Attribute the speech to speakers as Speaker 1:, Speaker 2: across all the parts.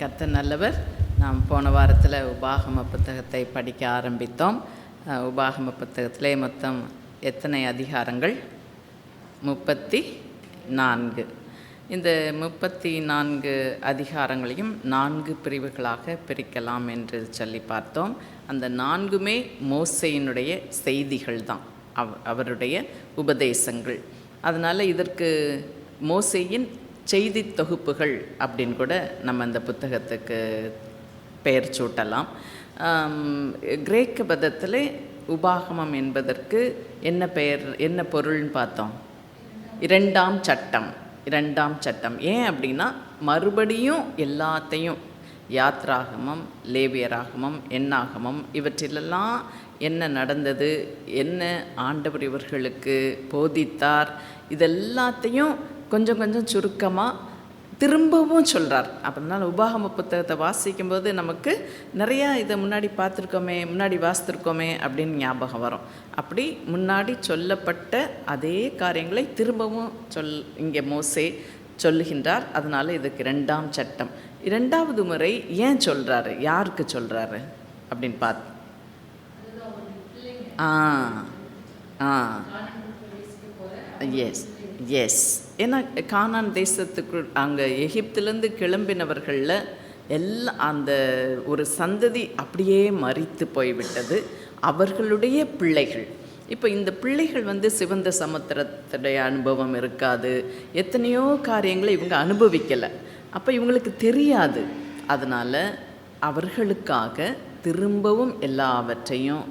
Speaker 1: கர்த்தர் நல்லவர். நாம் போன வாரத்தில் உபாகம புத்தகத்தை படிக்க ஆரம்பித்தோம். உபாகம புத்தகத்திலே மொத்தம் எத்தனை அதிகாரங்கள்? 34. இந்த 34 அதிகாரங்களையும் 4 பிரிவுகளாக பிரிக்கலாம் என்று சொல்லி பார்த்தோம். அந்த 4மே மோசேயினுடைய செய்திகள் தான், அவருடைய உபதேசங்கள். அதனால் இதற்கு மோசேயின் செய்தி தொகுப்புகள் அப்படின்னு கூட நம்ம இந்த புத்தகத்துக்கு பெயர் சூட்டலாம். கிரேக்க பதத்தில் உபாகமம் என்பதற்கு என்ன பெயர், என்ன பொருள்னு பார்த்தோம்? இரண்டாம் சட்டம். ஏன் அப்படின்னா மறுபடியும் எல்லாத்தையும் யாத்ராகமம், லேவியராகமம், எண்ணாகமம் இவற்றிலெல்லாம் என்ன நடந்தது, என்ன ஆண்டவர் இவர்களுக்கு போதித்தார், இதெல்லாத்தையும் கொஞ்சம் கொஞ்சம் சுருக்கமாக திரும்பவும் சொல்கிறார். அதனால் உபாகம புத்தகத்தை வாசிக்கும்போது நமக்கு நிறையா இதை முன்னாடி பார்த்துருக்கோமே, முன்னாடி வாசித்திருக்கோமே அப்படின்னு ஞாபகம் வரும். அப்படி முன்னாடி சொல்லப்பட்ட அதே காரியங்களை திரும்பவும் இங்கே மோசே சொல்லுகின்றார். அதனால் இதுக்கு 2ஆம் சட்டம். 2வது முறை ஏன் சொல்கிறாரு, யாருக்கு சொல்கிறாரு அப்படின்னு பார்த்து எஸ் ஏன்னா கானான் தேசத்துக்கு அங்கே எகிப்திலேருந்து கிளம்பினவர்களில் எல்லாம் அந்த ஒரு சந்ததி அப்படியே மரித்து போய்விட்டது. அவர்களுடைய பிள்ளைகள், இப்போ இந்த பிள்ளைகள் சிவந்த சமுத்திரத்துடைய அனுபவம் இருக்காது, எத்தனையோ காரியங்களை இவங்க அனுபவிக்கலை, அப்போ இவங்களுக்கு தெரியாது. அதனால் அவர்களுக்காக திரும்பவும் எல்லாவற்றையும்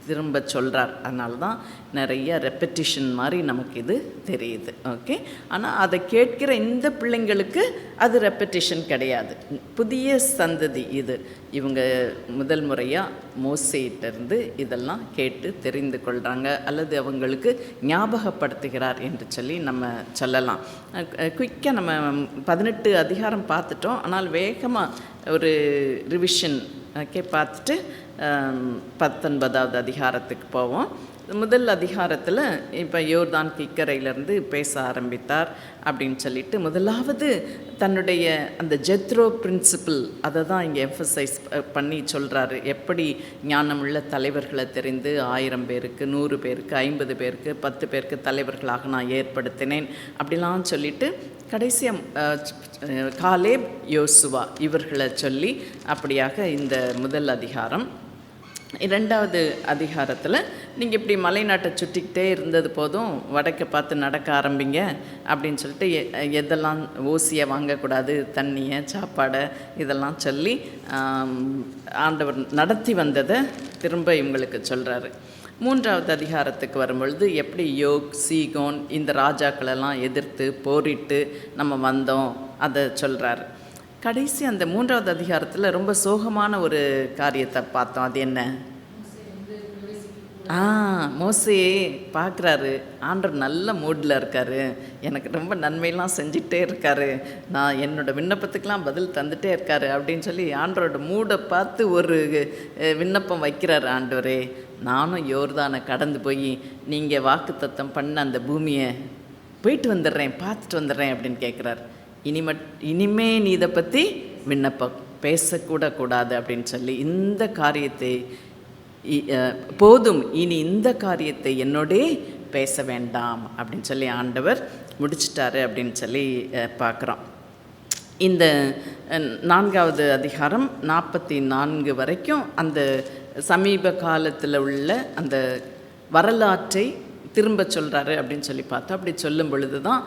Speaker 1: திரும்ப சொல்கிறார். அதனால தான் நிறைய ரெப்படிஷன் மாதிரி நமக்கு இது தெரியுது. ஓகே, ஆனால் அதை கேட்கிற இந்த பிள்ளைங்களுக்கு அது ரெப்படிஷன் கிடையாது, புதிய சந்ததி இது. இவங்க முதல் முறையாக மோசேயிட்டிருந்து இதெல்லாம் கேட்டு தெரிந்து கொள்கிறாங்க, அல்லது அவங்களுக்கு ஞாபகப்படுத்துகிறார் என்று சொல்லி நம்ம சொல்லலாம். குயிக்காக நம்ம 18 அதிகாரம் பார்த்துட்டோம். ஆனால் வேகமாக ஒரு ரிவிஷன் பார்த்துட்டு 19வது அதிகாரத்துக்கு போவோம். முதல் அதிகாரத்தில் இப்போ யோர்தான் கிக்கரையிலேருந்து பேச ஆரம்பித்தார் அப்படின்னு சொல்லிட்டு முதலாவது தன்னுடைய அந்த ஜெத்ரோ பிரின்சிபிள் அதை தான் இங்கே எம்ஃபசைஸ் பண்ணி சொல்கிறாரு. எப்படி ஞானமுள்ள தலைவர்களை தெரிந்து 1000 பேருக்கு, 100 பேருக்கு, 50 பேருக்கு, 10 பேருக்கு தலைவர்களாக நான் ஏற்படுத்தினேன் அப்படிலாம் சொல்லிட்டு கடைசியாக காலேப், யோசுவா இவர்களை சொல்லி அப்படியாக இந்த முதல் அதிகாரம். 2வது அதிகாரத்தில் நீங்கள் இப்படி மலைநாட்டை சுற்றிக்கிட்டே இருந்தது போதும், வடக்கை பார்த்து நடக்க ஆரம்பிங்க அப்படின்னு சொல்லிட்டு எதெல்லாம் ஓசியை வாங்கக்கூடாது, தண்ணியை, சாப்பாடை இதெல்லாம் சொல்லி ஆண்டவர் நடத்தி வந்ததை திரும்ப இவங்களுக்கு சொல்கிறாரு. 3வது அதிகாரத்துக்கு வரும்பொழுது எப்படி யோக், சீகோன் இந்த ராஜாக்களெல்லாம் எதிர்த்து போரிட்டு நம்ம வந்தோம் அதை சொல்கிறாரு. கடைசி அந்த 3வது அதிகாரத்தில் ரொம்ப சோகமான ஒரு காரியத்தை பார்த்தோம். அது என்ன? மோசே பார்க்குறாரு, ஆண்டவர் நல்ல மூடில் இருக்கார், எனக்கு ரொம்ப நன்மையெல்லாம் செஞ்சுட்டே இருக்கார், நான் என்னோடய விண்ணப்பத்துக்கெலாம் பதில் தந்துகிட்டே இருக்கார் அப்படின்னு சொல்லி ஆண்டவரோட மூடை பார்த்து ஒரு விண்ணப்பம் வைக்கிறார். ஆண்டவரே, நானும் யோர்தானை கடந்து போய் நீங்கள் வாக்குத்தத்தம் பண்ண அந்த பூமியை போயிட்டு வந்துடுறேன், பார்த்துட்டு வந்துடுறேன் அப்படின்னு கேட்குறாரு. இனிமே நீ இதை பற்றி விண்ணப்பம் பேசக்கூடாது அப்படின்னு சொல்லி, இந்த காரியத்தை போதும், இனி இந்த காரியத்தை என்னோடே பேச வேண்டாம் அப்படின்னு சொல்லி ஆண்டவர் முடிச்சிட்டாரு அப்படின்னு சொல்லி பார்க்குறோம். இந்த 4வது அதிகாரம் 44 வரைக்கும் அந்த சமீப காலத்தில் உள்ள அந்த வரலாற்றை திரும்ப சொல்கிறாரு அப்படின்னு சொல்லி பார்த்தோம். அப்படி சொல்லும் பொழுது தான்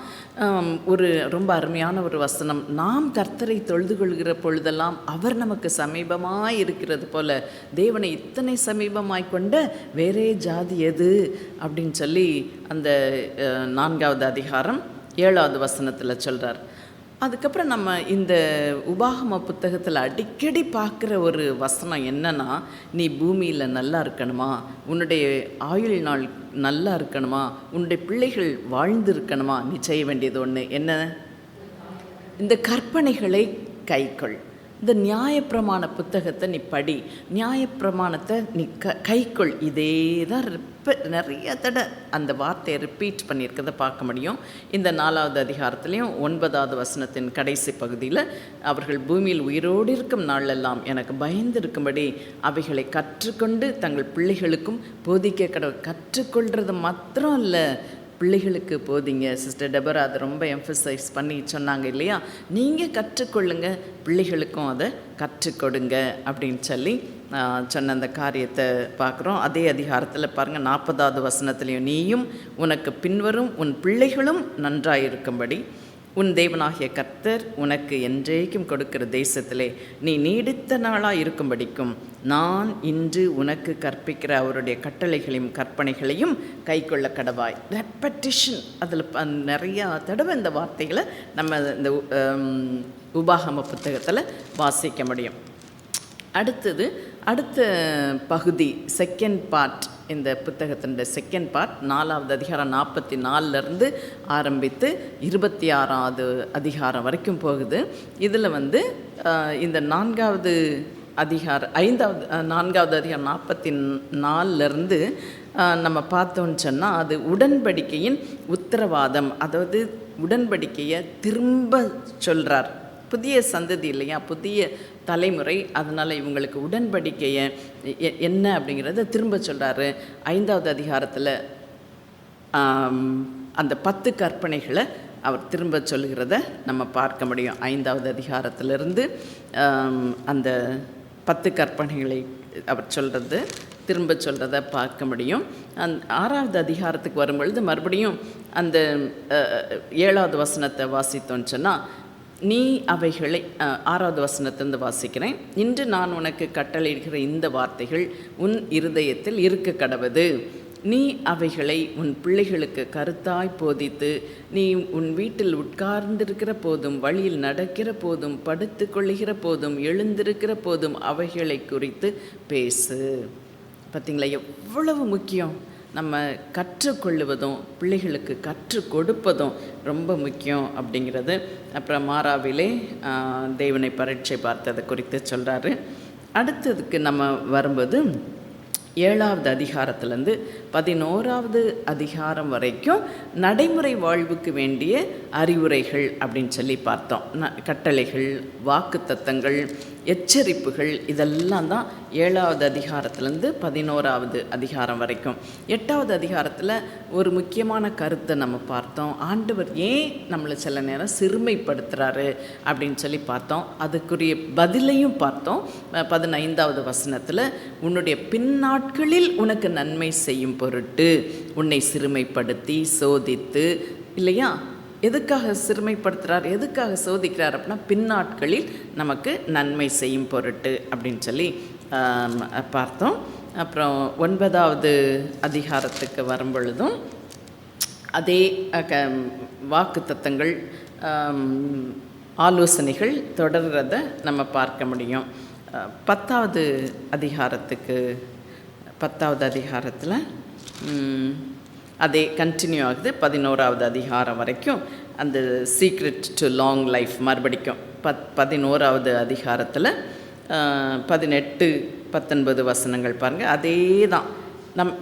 Speaker 1: ஒரு ரொம்ப அருமையான ஒரு வசனம், நாம் கர்த்தரை தொழுது கொள்கிற பொழுதெல்லாம் அவர் நமக்கு சமீபமாய் இருக்கிறது போல தேவனை இத்தனை சமீபமாய் கொண்ட வேறே ஜாதி எது அப்படின்னு சொல்லி அந்த 4வது அதிகாரம் 7வது வசனத்தில் சொல்கிறார். அதுக்கப்புறம் நம்ம இந்த உபாகம புத்தகத்தில் அடிக்கடி பார்க்குற ஒரு வசனம் என்னன்னா, நீ பூமியில் நல்லா இருக்கணுமா, உன்னுடைய ஆயுள் நாள் நல்லா இருக்கணுமா, உன்னுடைய பிள்ளைகள் வாழ்ந்து இருக்கணுமா, நீ செய்ய வேண்டியது ஒன்று என்ன? இந்த கற்பனைகளை கைக்கொள். இந்த நியாயப்பிரமாண புத்தகத்தை நீ படி, நியாயப்பிரமாணத்தை நீ கைக்கொள். இதே தான் நிறைய தடவை அந்த வார்த்தையை ரிப்பீட் பண்ணியிருக்கிறத பார்க்க முடியும். இந்த 4வது அதிகாரத்துலேயும் 9வது வசனத்தின் கடைசி பகுதியில், அவர்கள் பூமியில் உயிரோடு இருக்கும் நாளெல்லாம் எனக்கு பயந்து இருக்கும்படி அவைகளை கற்றுக்கொண்டு தங்கள் பிள்ளைகளுக்கும் போதிக்க கடவுள். கற்றுக்கொள்கிறது மாத்திரம் இல்லை, பிள்ளைகளுக்கு போதிங்க. சிஸ்டர் டெபரா அதை ரொம்ப எம்ஃபசைஸ் பண்ணி சொன்னாங்க இல்லையா? நீங்கள் கற்றுக்கொள்ளுங்க, பிள்ளைகளுக்கும் அதை கற்றுக்கொடுங்க அப்படின்னு சொல்லி சொன்ன அந்த காரியத்தை பார்க்குறோம். அதே அதிகாரத்தில் பாருங்கள் 40வது வசனத்துலேயும், நீயும் உனக்கு பின்வரும் உன் பிள்ளைகளும் நன்றாயிருக்கும்படி உன் தேவனாகிய கர்த்தர் உனக்கு என்றைக்கும் கொடுக்கிற தேசத்திலே நீ நீடித்த நாளாக இருக்கும்படிக்கும் நான் இன்று உனக்கு கற்பிக்கிற அவருடைய கட்டளைகளையும் கற்பனைகளையும் கைக்கொள்ள கடவாய். ரெப்படிஷன், அதில் நிறையா தடவை இந்த வார்த்தைகளை நம்ம இந்த உபாகம புத்தகத்தில் வாசிக்க முடியும். அடுத்த பகுதி, செகண்ட் பார்ட், இந்த புத்தகத்தின் செகண்ட் பார்ட் 4வது அதிகாரம் 44லேருந்து ஆரம்பித்து 26வது அதிகாரம் வரைக்கும் போகுது. இதில் இந்த 4வது அதிகாரம் 4வது அதிகாரம் 44லேருந்து நம்ம பார்த்தோன்னு சொன்னால், அது உடன்படிக்கையின் உத்தரவாதம். அதாவது உடன்படிக்கையை திரும்ப சொல்கிறார். புதிய சந்ததி இல்லையா, புதிய தலைமுறை, அதனால் இவங்களுக்கு உடன்படிக்கையை என்ன அப்படிங்கிறத திரும்ப சொல்கிறாரு. 5வது அதிகாரத்தில் அந்த 10 கற்பனைகளை அவர் திரும்ப சொல்கிறத நம்ம பார்க்க முடியும். 5வது அதிகாரத்திலிருந்து அந்த 10 கற்பனைகளை அவர் திரும்ப சொல்கிறத பார்க்க முடியும். 6வது அதிகாரத்துக்கு வரும்பொழுது மறுபடியும் அந்த 7வது வசனத்தை வாசித்தோன்னு சொன்னால், நீ அவைகளை 6வது வசனத்திலிருந்து வாசிக்கிறேன். இன்று நான் உனக்கு கட்டளையிடுகிற இந்த வார்த்தைகள் உன் இருதயத்தில் இருக்க கடவது. நீ அவைகளை உன் பிள்ளைகளுக்கு கருத்தாய் போதித்து, நீ உன் வீட்டில் உட்கார்ந்திருக்கிற போதும், வழியில் நடக்கிற போதும், படுத்து கொள்ளுகிற போதும், எழுந்திருக்கிற போதும் அவைகளை குறித்து பேசு. பார்த்திங்களா எவ்வளவு முக்கியம்? நம்ம கற்றுக்கொள்ளுவதும் பிள்ளைகளுக்கு கற்றுக் கொடுப்பதும் ரொம்ப முக்கியம் அப்படிங்கிறது. அப்புறம் மாறாவிலே தேவனை பரீட்சை பார்த்ததை குறித்து சொல்கிறாரு. அடுத்ததுக்கு நம்ம வரும்போது 7வது அதிகாரத்துலேருந்து 11வது அதிகாரம் வரைக்கும் நடைமுறை வாழ்வுக்கு வேண்டிய அறிவுரைகள் அப்படின்னு சொல்லி பார்த்தோம். கட்டளைகள், வாக்குத்தத்தங்கள், எச்சரிப்புகள், இதெல்லாம் தான் 7வது அதிகாரத்துலேருந்து 11வது அதிகாரம் வரைக்கும். 8வது அதிகாரத்தில் ஒரு முக்கியமான கருத்தை நம்ம பார்த்தோம். ஆண்டவர் ஏன் நம்மளை சில நேரம் சிறுமைப்படுத்துகிறாரு அப்படின்னு சொல்லி பார்த்தோம். அதுக்குரிய பதிலையும் பார்த்தோம். 15வது வசனத்தில், உன்னுடைய பின்னாட்களில் உனக்கு நன்மை செய்யும் பொருட்டு உன்னை சிறுமைப்படுத்தி சோதித்து, இல்லையா? எதுக்காக சிறுமைப்படுத்துகிறார், எதுக்காக சோதிக்கிறார் அப்படின்னா, பின்னாட்களில் நமக்கு நன்மை செய்யும் பொருட்டு அப்படின்னு சொல்லி பார்த்தோம். அப்புறம் 9வது அதிகாரத்துக்கு வரும்பொழுதும் அதே வாக்குத்தத்தங்கள், ஆலோசனைகள் தொடர்கிறத நம்ம பார்க்க முடியும். 10வது அதிகாரத்தில் அதே கண்டினியூ ஆகுது. 11வது அதிகாரம் வரைக்கும் அந்த சீக்ரெட் டு லாங் லைஃப் மறுபடிக்கும் 11வது அதிகாரத்தில் 18, 19 வசனங்கள் பாருங்கள். அதே தான்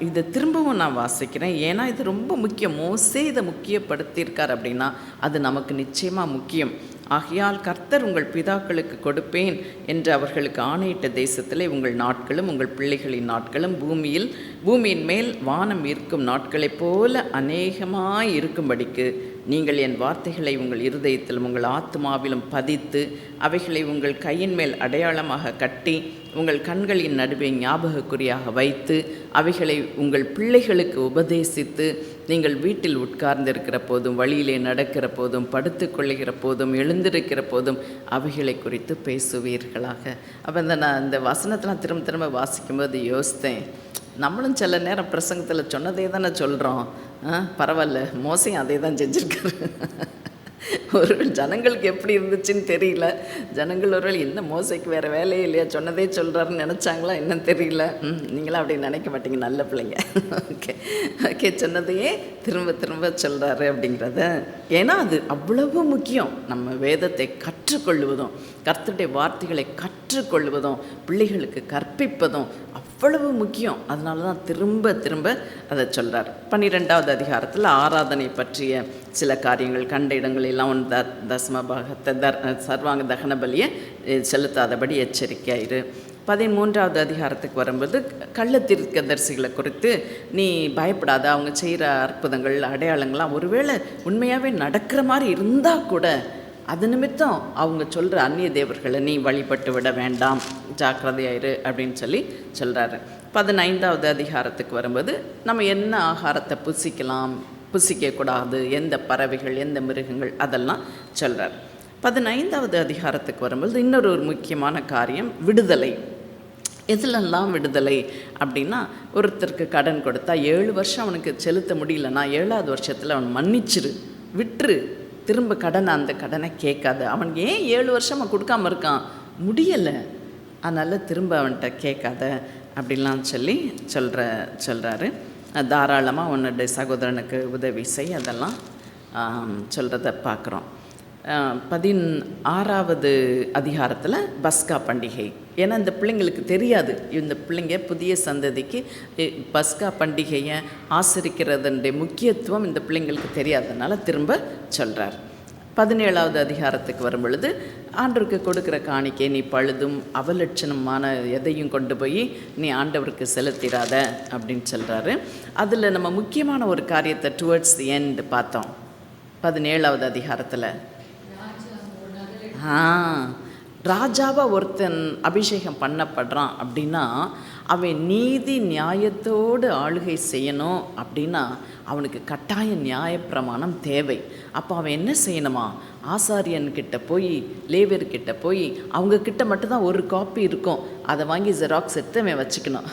Speaker 1: இதை திரும்பவும் நான் வாசிக்கிறேன். ஏன்னா இது ரொம்ப முக்கியம். மோசே இதை முக்கியப்படுத்தியிருக்கார் அப்படின்னா அது நமக்கு நிச்சயமாக முக்கியம். ஆகையால் கர்த்தர் உங்கள் பிதாக்களுக்கு கொடுப்பேன் என்று அவர்களுக்கு ஆணையிட்ட தேசத்திலே உங்கள் நாட்களும் உங்கள் பிள்ளைகளின் நாட்களும் பூமியின் மேல் வானம் இருக்கும் நாட்களைப் போல அநேகமாய் இருக்கும்படிக்கு நீங்கள் என் வார்த்தைகளை உங்கள் இருதயத்திலும் உங்கள் ஆத்மாவிலும் பதித்து அவைகளை உங்கள் கையின் மேல் அடையாளமாக கட்டி உங்கள் கண்களின் நடுவே ஞாபகக்குறியாக வைத்து அவைகளை உங்கள் பிள்ளைகளுக்கு உபதேசித்து நீங்கள் வீட்டில் உட்கார்ந்திருக்கிற போதும், வழியிலே நடக்கிற போதும், படுத்து கொள்ளுகிற போதும், எழுந்திருக்கிற போதும் அவைகளை குறித்து பேசுவீர்களாக. அப்போ நான் இந்த வசனத்தெலாம் திரும்ப வாசிக்கும்போது யோசித்தேன், நம்மளும் சில நேரம் பிரசங்கத்தில் சொன்னதே தானே சொல்கிறோம். பரவாயில்ல, மோசையும் அதே தான் செஞ்சுருக்காரு. ஒரு ஜனங்களுக்கு எப்படி இருந்துச்சுன்னு தெரியல. ஜனங்கள் ஒரு என்ன மோசைக்கு வேறு வேலையே இல்லையா, சொன்னதே சொல்கிறாருன்னு நினச்சாங்களா என்னன்னு தெரியல. நீங்களாம் அப்படி நினைக்க மாட்டீங்க, நல்ல பிள்ளைங்க. ஓகே சொன்னதையே திரும்ப சொல்கிறாரு அப்படிங்கிறத. ஏன்னா அது அவ்வளவு முக்கியம். நம்ம வேதத்தை கற்றுக்கொள்வதும், கர்த்தருடைய வார்த்தைகளை கற்றுக்கொள்வதும், பிள்ளைகளுக்கு கற்பிப்பதும் அவ்வளவு முக்கியம். அதனால தான் திரும்ப திரும்ப அதை சொல்கிறார். 12வது அதிகாரத்தில் ஆராதனை பற்றிய சில காரியங்கள், கண்ட இடங்களெல்லாம் உன் தசம பாகத்தை சர்வாங்க தகன பலியை செலுத்தாதபடி எச்சரிக்கையாயிரு. 13வது அதிகாரத்துக்கு வரும்போது கள்ள தீர்க்கதரிசிகளை குறித்து நீ பயப்படாத, அவங்க செய்கிற அற்புதங்கள் அடையாளங்கள்லாம் ஒருவேளை உண்மையாகவே நடக்கிற மாதிரி இருந்தால் கூட அது நிமித்தம் அவங்க சொல்கிற அந்நிய தேவர்களை நீ வழிபட்டு விட வேண்டாம், ஜாக்கிரதையாயிரு அப்படின்னு சொல்லி சொல்கிறாரு. 15வது அதிகாரத்துக்கு வரும்போது நம்ம என்ன ஆகாரத்தை புசிக்கலாம், புசிக்கக்கூடாது, எந்த பறவைகள் எந்த மிருகங்கள் அதெல்லாம் சொல்கிறார். 15வது அதிகாரத்துக்கு வரும்போது இன்னொரு முக்கியமான காரியம் விடுதலை. எதுலெல்லாம் விடுதலை அப்படின்னா, ஒருத்தருக்கு கடன் கொடுத்தா 7 வருஷம் அவனுக்கு செலுத்த முடியலன்னா 7வது வருஷத்தில் அவன் மன்னிச்சிரு, விட்டுரு, திரும்ப அந்த கடனை கேட்காத. அவன் ஏன் 7 வருஷம் கொடுக்காமல் இருக்கான், முடியலை, அதனால் திரும்ப அவன்கிட்ட கேட்காத அப்படின்லாம் சொல்லி சொல்கிறாரு. தாராளமாக உன்னுடைய சகோதரனுக்கு உதவி செய், அதெல்லாம் சொல்கிறத பார்க்குறோம். 16வது அதிகாரத்தில் பஸ்கா பண்டிகை. ஏன்னா இந்த பிள்ளைங்களுக்கு தெரியாது, இந்த பிள்ளைங்க புதிய சந்ததிக்கு பஸ்கா பண்டிகையை ஆசரிக்கிறதுடைய முக்கியத்துவம் இந்த பிள்ளைங்களுக்கு தெரியாதனால திரும்ப சொல்கிறார். 17வது அதிகாரத்துக்கு வரும் பொழுது ஆண்டவருக்கு கொடுக்குற காணிக்கை நீ பழுதும் அவலட்சணமான எதையும் கொண்டு போய் நீ ஆண்டவருக்கு செலுத்திடாத அப்படின்னு சொல்கிறாரு. அதில் நம்ம முக்கியமான ஒரு காரியத்தை டுவர்ட்ஸ் தி எண்ட் பார்த்தோம். 17வது அதிகாரத்தில் ராஜாவை ஒருத்தன் அபிஷேகம் பண்ணப்படுறான் அப்படின்னா அவன் நீதி நியாயத்தோடு ஆளுகை செய்யணும் அப்படின்னா அவனுக்கு கட்டாய நியாயப்பிரமாணம் தேவை. அப்போ அவன் என்ன செய்யணுமா, ஆசாரியன்கிட்ட போய் லேவியர்கிட்ட போய் அவங்கக்கிட்ட மட்டும்தான் ஒரு காப்பி இருக்கும், அதை வாங்கி ஜெராக்ஸ் எடுத்து அவன் வச்சுக்கணும்.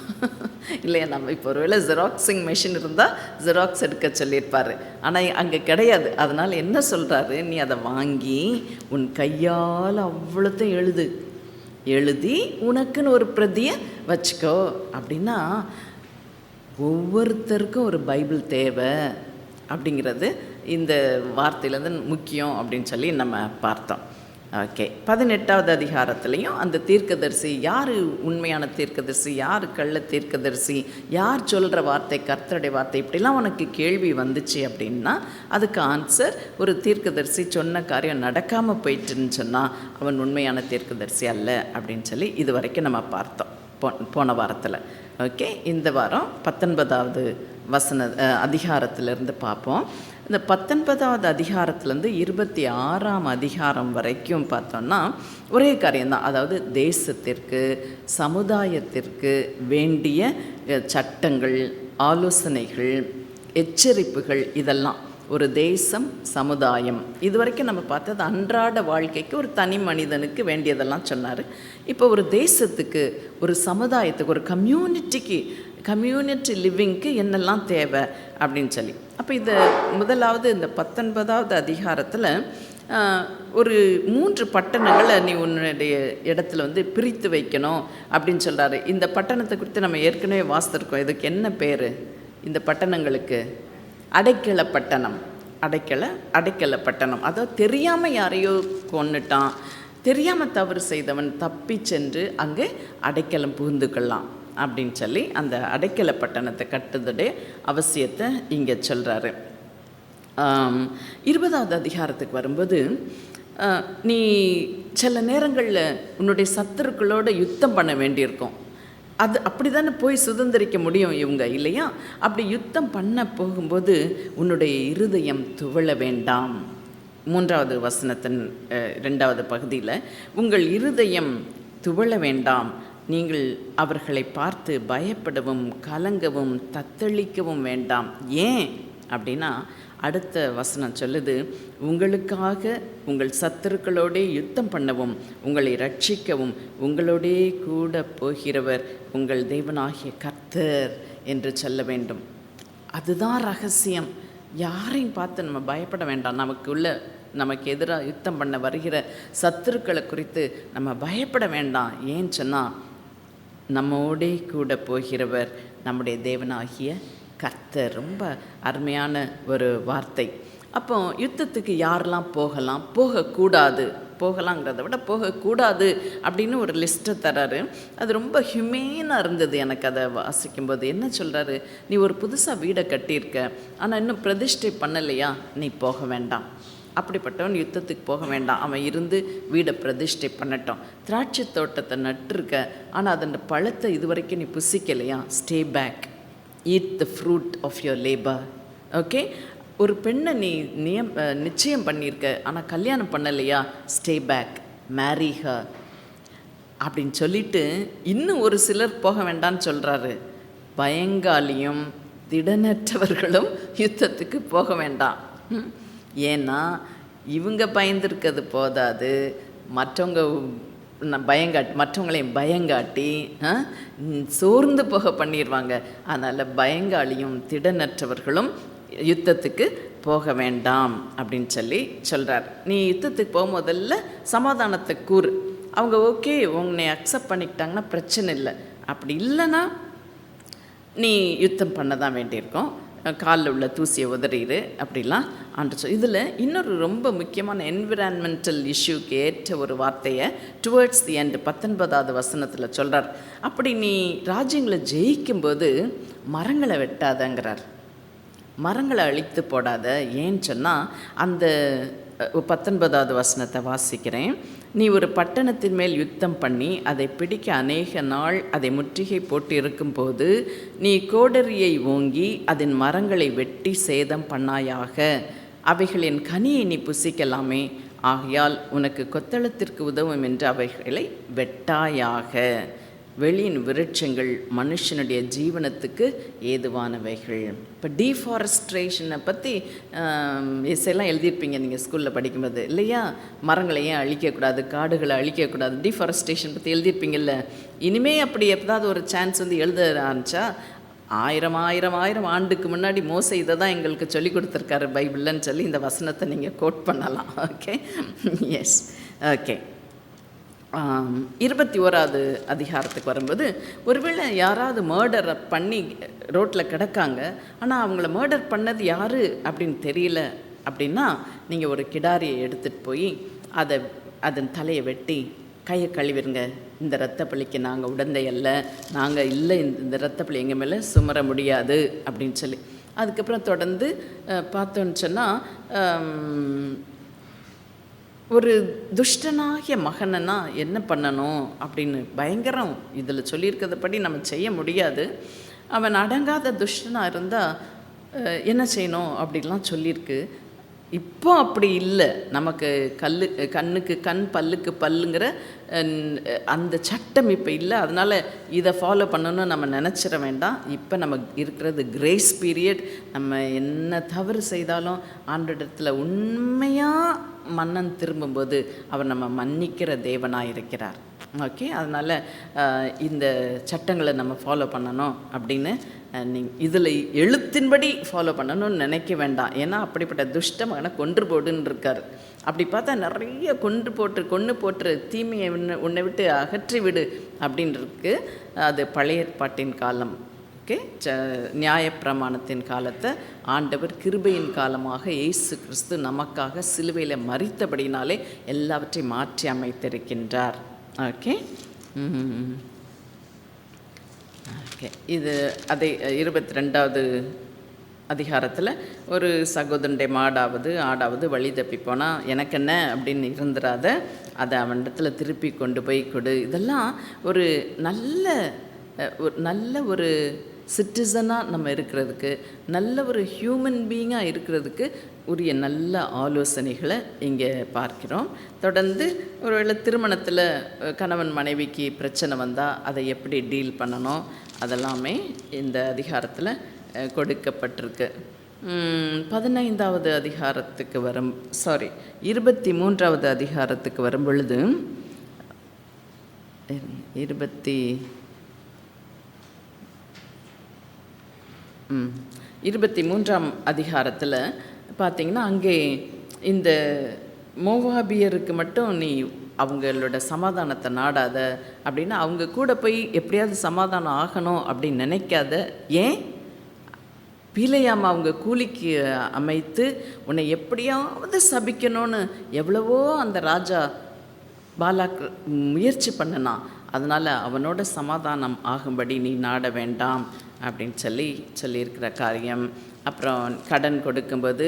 Speaker 1: இல்லையா, நம்ம இப்போ ஒருவேளை ஜெராக்ஸிங் மெஷின் இருந்தால் ஜெராக்ஸ் எடுக்க சொல்லியிருப்பார், ஆனால் அங்கே கிடையாது. அதனால் என்ன சொல்கிறாரு, நீ அதை வாங்கி உன் கையால் அவ்வளோத்தையும் எழுதி உனக்குன்னு ஒரு பிரதியை வச்சுக்கோ. அப்படின்னா ஒவ்வொருத்தருக்கும் ஒரு பைபிள் தேவை அப்படிங்கிறது இந்த வார்த்தையிலேருந்து முக்கியம் அப்படின்னு சொல்லி நம்ம பார்த்தோம். ஓகே, 18வது அதிகாரத்துலேயும் அந்த தீர்க்கதரிசி யார் உண்மையான தீர்க்கதரிசி, யார் கள்ள தீர்க்கதரிசி, யார் சொல்கிற வார்த்தை கர்த்தருடைய வார்த்தை, இப்படிலாம் உனக்கு கேள்வி வந்துச்சு அப்படின்னா அதுக்கு ஆன்சர், ஒரு தீர்க்கதரிசி சொன்ன காரியம் நடக்காமல் போயிட்டுன்னு சொன்னால் அவன் உண்மையான தீர்க்கதரிசி அல்ல அப்படின்னு சொல்லி இது வரைக்கும் நம்ம பார்த்தோம் போன வாரத்தில். ஓகே, இந்த வாரம் 19வது அதிகாரத்திலேருந்து பார்ப்போம். இந்த 19வது அதிகாரத்துலேருந்து 26ஆம் அதிகாரம் வரைக்கும் பார்த்தோன்னா ஒரே காரியம்தான். அதாவது தேசத்திற்கு சமுதாயத்திற்கு வேண்டிய சட்டங்கள், ஆலோசனைகள், எச்சரிப்புகள், இதெல்லாம் ஒரு தேசம் சமுதாயம் இது வரைக்கும் நம்ம பார்த்தது அன்றாட வாழ்க்கைக்கு ஒரு தனி மனிதனுக்கு வேண்டியதெல்லாம் சொன்னார். இப்போ ஒரு தேசத்துக்கு, ஒரு சமுதாயத்துக்கு, ஒரு கம்யூனிட்டி லிவிங்க்கு என்னெல்லாம் தேவை அப்படின்னு சொல்லி, அப்போ இது முதலாவது இந்த 19வது அதிகாரத்தில் ஒரு 3 பட்டணங்களை நீ உன்னுடைய இடத்துல பிரித்து வைக்கணும் அப்படின்னு சொல்கிறாரு. இந்த பட்டணத்தை குறித்து நம்ம ஏற்கனவே வாசித்திருக்கோம். இதுக்கு என்ன பேர் இந்த பட்டணங்களுக்கு? அடைக்கல பட்டணம். அடைக்கல பட்டணம், அதாவது தெரியாமல் யாரையோ கொன்னுட்டான், தெரியாமல் தவறு செய்தவன் தப்பி சென்று அங்கே அடைக்கலம் புகுந்துக்கலாம் அப்படின்னு சொல்லி அந்த அடைக்கல பட்டணத்தை கட்டுறதுடைய அவசியத்தை இங்கே சொல்கிறாரு. 20வது அதிகாரத்துக்கு வரும்போது நீ சில நேரங்களில் உன்னுடைய சத்துருக்களோட யுத்தம் பண்ண வேண்டியிருக்கும். அது அப்படி தானே போய் சுதந்திரிக்க முடியும் இவங்க, இல்லையா? அப்படி யுத்தம் பண்ண போகும்போது உன்னுடைய இருதயம் துவள வேண்டாம். 3வது வசனத்தின் 2வது பகுதியில் உங்கள் இருதயம் துவள வேண்டாம், நீங்கள் அவர்களை பார்த்து பயப்படவும் கலங்கவும் தத்தளிக்கவும் வேண்டாம். ஏன் அப்படின்னா அடுத்த வசனம் சொல்லுது, உங்களுக்காக உங்கள் சத்துருக்களோடே யுத்தம் பண்ணவும் உங்களை ரட்சிக்கவும் உங்களோடே கூட போகிறவர் உங்கள் தேவனாகிய கர்த்தர் என்று சொல்ல வேண்டும். அதுதான் ரகசியம். யாரையும் பார்த்து நம்ம பயப்பட வேண்டாம். நமக்கு எதிராக யுத்தம் பண்ண வருகிற சத்துருக்களை குறித்து நம்ம பயப்பட வேண்டாம். ஏன்னு சொன்னால் நம்மோடே கூட போகிறவர் நம்முடைய தேவனாகிய கர்த்தர். ரொம்ப அருமையான ஒரு வார்த்தை. அப்போ யுத்தத்துக்கு யாரெல்லாம் போகலாம், போகக்கூடாது போகலாங்கிறத விட போகக்கூடாது அப்படின்னு ஒரு லிஸ்ட்டை தராரு. அது ரொம்ப ஹியூமேனாக இருந்தது எனக்கு அதை வாசிக்கும்போது. என்ன சொல்கிறாரு, நீ ஒரு புதுசாக வீடை கட்டியிருக்க, ஆனால் இன்னும் பிரதிஷ்டை பண்ணலையா, நீ போக வேண்டாம். அப்படிப்பட்டவன் யுத்தத்துக்கு போக வேண்டாம், அவன் இருந்து வீடை பிரதிஷ்டை பண்ணட்டும். திராட்சை தோட்டத்தை நட்டுருக்க, ஆனால் அதன் பழத்தை இதுவரைக்கும் நீ புசிக்கலையா, stay back, eat the fruit of your labour. Okay, ஒரு பெண்ணை நீ நிச்சயம் பண்ணியிருக்க, ஆனால் கல்யாணம் பண்ணலையா, ஸ்டே பேக், மேரி ஹர் அப்படின்னு சொல்லிட்டு இன்னும் ஒரு சிலர் போக வேண்டான்னு சொல்கிறாரு. பயங்காலியும் திடனற்றவர்களும் யுத்தத்துக்கு போக வேண்டாம். ஏன்னா இவங்க பயந்துருக்கிறது போதாது, மற்றவங்க மற்றவங்களையும் பயங்காட்டி சோர்ந்து போக பண்ணிடுவாங்க. அதனால் பயங்காலியும் திடனற்றவர்களும் யுத்தத்துக்கு போக வேண்டாம் அப்படின்னு சொல்கிறார். நீ யுத்தத்துக்கு போகும்போதல்ல சமாதானத்தை கூறு. அவங்க ஓகே உன்னை அக்செப்ட் பண்ணிக்கிட்டாங்கன்னா பிரச்சனை இல்லை. அப்படி இல்லைன்னா நீ யுத்தம் பண்ண தான் வேண்டியிருக்கோம். காலில் உள்ள தூசியை உதறிடு அப்படிலாம் ஆண்டு இதில் இன்னொரு ரொம்ப முக்கியமான என்விரான்மெண்டல் இஷ்யூக்கு ஏற்ற ஒரு வார்த்தையை டுவர்ட்ஸ் தி எண்ட் 19வது வசனத்தில் சொல்கிறார். அப்படி நீ ராஜ்யங்களை ஜெயிக்கும்போது மரங்களை வெட்டாதங்கிறார். மரங்களை அழித்து போடாத. ஏன்னு சொன்னால் அந்த 19வது வசனத்தை வாசிக்கிறேன். நீ ஒரு பட்டணத்தின் மேல் யுத்தம் பண்ணி அதை பிடிக்க அநேக நாள் அதை முற்றுகை போட்டு இருக்கும்போது நீ கோடரியை ஓங்கி அதன் மரங்களை வெட்டி சேதம் பண்ணாயாக. அவைகளின் கனியை நீ புசிக்கலாமே, ஆகையால் உனக்கு கொத்தளத்திற்கு உதவும் என்று அவைகளை வெட்டாயாக. வெளியின் விருட்சங்கள் மனுஷனுடைய ஜீவனத்துக்கு ஏதுவானவைகள். இப்போ டீஃபாரஸ்ட்ரேஷனை பற்றி எல்லாம் எழுதியிருப்பீங்க நீங்கள் ஸ்கூலில் படிக்கும்போது இல்லையா? மரங்களை ஏன் அழிக்கக்கூடாது, காடுகளை அழிக்கக்கூடாது, டீஃபாரஸ்ட்ரேஷன் பற்றி எழுதியிருப்பீங்கல்ல. இனிமேல் அப்படி எப்போதாவது ஒரு சான்ஸ் எழுத ஆரம்பித்தா, ஆயிரம் ஆண்டுக்கு முன்னாடி மோசே இதை தான் எங்களுக்கு சொல்லி கொடுத்துருக்காரு பைபிள்னு சொல்லி இந்த வசனத்தை நீங்கள் கோட் பண்ணலாம். Okay, S, okay. 21வது அதிகாரத்துக்கு வரும்போது, ஒருவேளை யாராவது மர்டரை பண்ணி ரோட்டில் கிடக்காங்க, ஆனால் அவங்கள மர்டர் பண்ணது யார் அப்படின்னு தெரியல அப்படின்னா, நீங்கள் ஒரு கிடாரியை எடுத்துகிட்டு போய் அதன் தலையை வெட்டி கையை கழுவிடுங்க. இந்த இரத்தப்பழிக்கு நாங்கள் உடந்தை அல்ல, நாங்கள் இல்லை, இந்த இரத்தப்பழி எங்கள் மேலே சுமர முடியாது அப்படின்னு சொல்லி. அதுக்கப்புறம் தொடர்ந்து பார்த்தோன்னு சொன்னால், ஒரு துஷ்டனாகிய மகனைனா என்ன பண்ணணும் அப்படின்னு பயங்கரம் இதில் சொல்லியிருக்கிறதுபடி நம்ம செய்ய முடியாது. அவன் அடங்காத துஷ்டனாக இருந்தால் என்ன செய்யணும் அப்படின்லாம் சொல்லியிருக்கு. இப்போ அப்படி இல்லை. நமக்கு கண்ணுக்கு கண் பல்லுக்கு பல்லுங்கிற அந்த சட்டம் இப்போ இல்லை. அதனால் இதை ஃபாலோ பண்ணணும்னு நம்ம நினச்சிட வேண்டாம். இப்போ நம்ம இருக்கிறது கிரேஸ் பீரியட். நம்ம என்ன தவறு செய்தாலும் ஆண்டவரிடத்தில் உண்மையாக மன்னன் திரும்பும்போது அவர் நம்ம மன்னிக்கிற தேவனாக இருக்கிறார். ஓகே, அதனால் இந்த சட்டங்களை நம்ம ஃபாலோ பண்ணணும் அப்படின்னு இதில் எழுத்தின்படி ஃபாலோ பண்ணணும்னு நினைக்க வேண்டாம். ஏன்னா அப்படிப்பட்ட துஷ்ட மகனை கொன்று போடுன்னு இருக்கார். அப்படி பார்த்தா நிறைய கொன்று போட்டு தீமையை உன்னை விட்டு அகற்றி விடு அப்படின்ருக்கு. அது பழைய ஏற்பாட்டின் காலம். ஓகே, நியாயப்பிரமாணத்தின் காலத்தை ஆண்டவர் கிருபையின் காலமாக இயேசு கிறிஸ்து நமக்காக சிலுவையில் மரித்தபடினாலே எல்லாவற்றையும் மாற்றி அமைத்திருக்கின்றார். Okay, okay. இது அதை 22வது அதிகாரத்தில் ஒரு சகோதரனுடைய ஆடாவது வழி தப்பி போனால் எனக்கு என்ன அப்படின்னு இருந்துடாத, அதை அவனிடத்தில் திருப்பி கொண்டு போய் கொடு. இதெல்லாம் ஒரு நல்ல ஒரு சிட்டிசனாக நம்ம இருக்கிறதுக்கு, நல்ல ஒரு ஹியூமன் பீயிங்காக இருக்கிறதுக்கு உரிய நல்ல ஆலோசனைகளை இங்கே பார்க்கிறோம். தொடர்ந்து ஒருவேளை திருமணத்தில் கணவன் மனைவிக்கு பிரச்சனை வந்தால் அதை எப்படி டீல் பண்ணணும் அதெல்லாமே இந்த அதிகாரத்தில் கொடுக்கப்பட்டிருக்கு. 15வது அதிகாரத்துக்கு 23வது அதிகாரத்துக்கு வரும் பொழுது 23ஆம் அதிகாரத்தில் பார்த்திங்கன்னா, அங்கே இந்த மோவாபியருக்கு மட்டும் நீ அவங்களோட சமாதானத்தை நாடாத அப்படின்னா, அவங்க கூட போய் எப்படியாவது சமாதானம் ஆகணும் அப்படின்னு நினைக்காத. ஏன்? பீலையாம் அவங்க கூலிக்கு அமைத்து உன்னை எப்படியாவது சபிக்கணும்னு எவ்வளவோ அந்த ராஜா பாலாக் முயற்சி பண்ணினான். அதனால் அவனோட சமாதானம் ஆகும்படி நீ நாட வேண்டாம் அப்படின்னு சொல்லியிருக்கிற காரியம். அப்புறம் கடன் கொடுக்கும்போது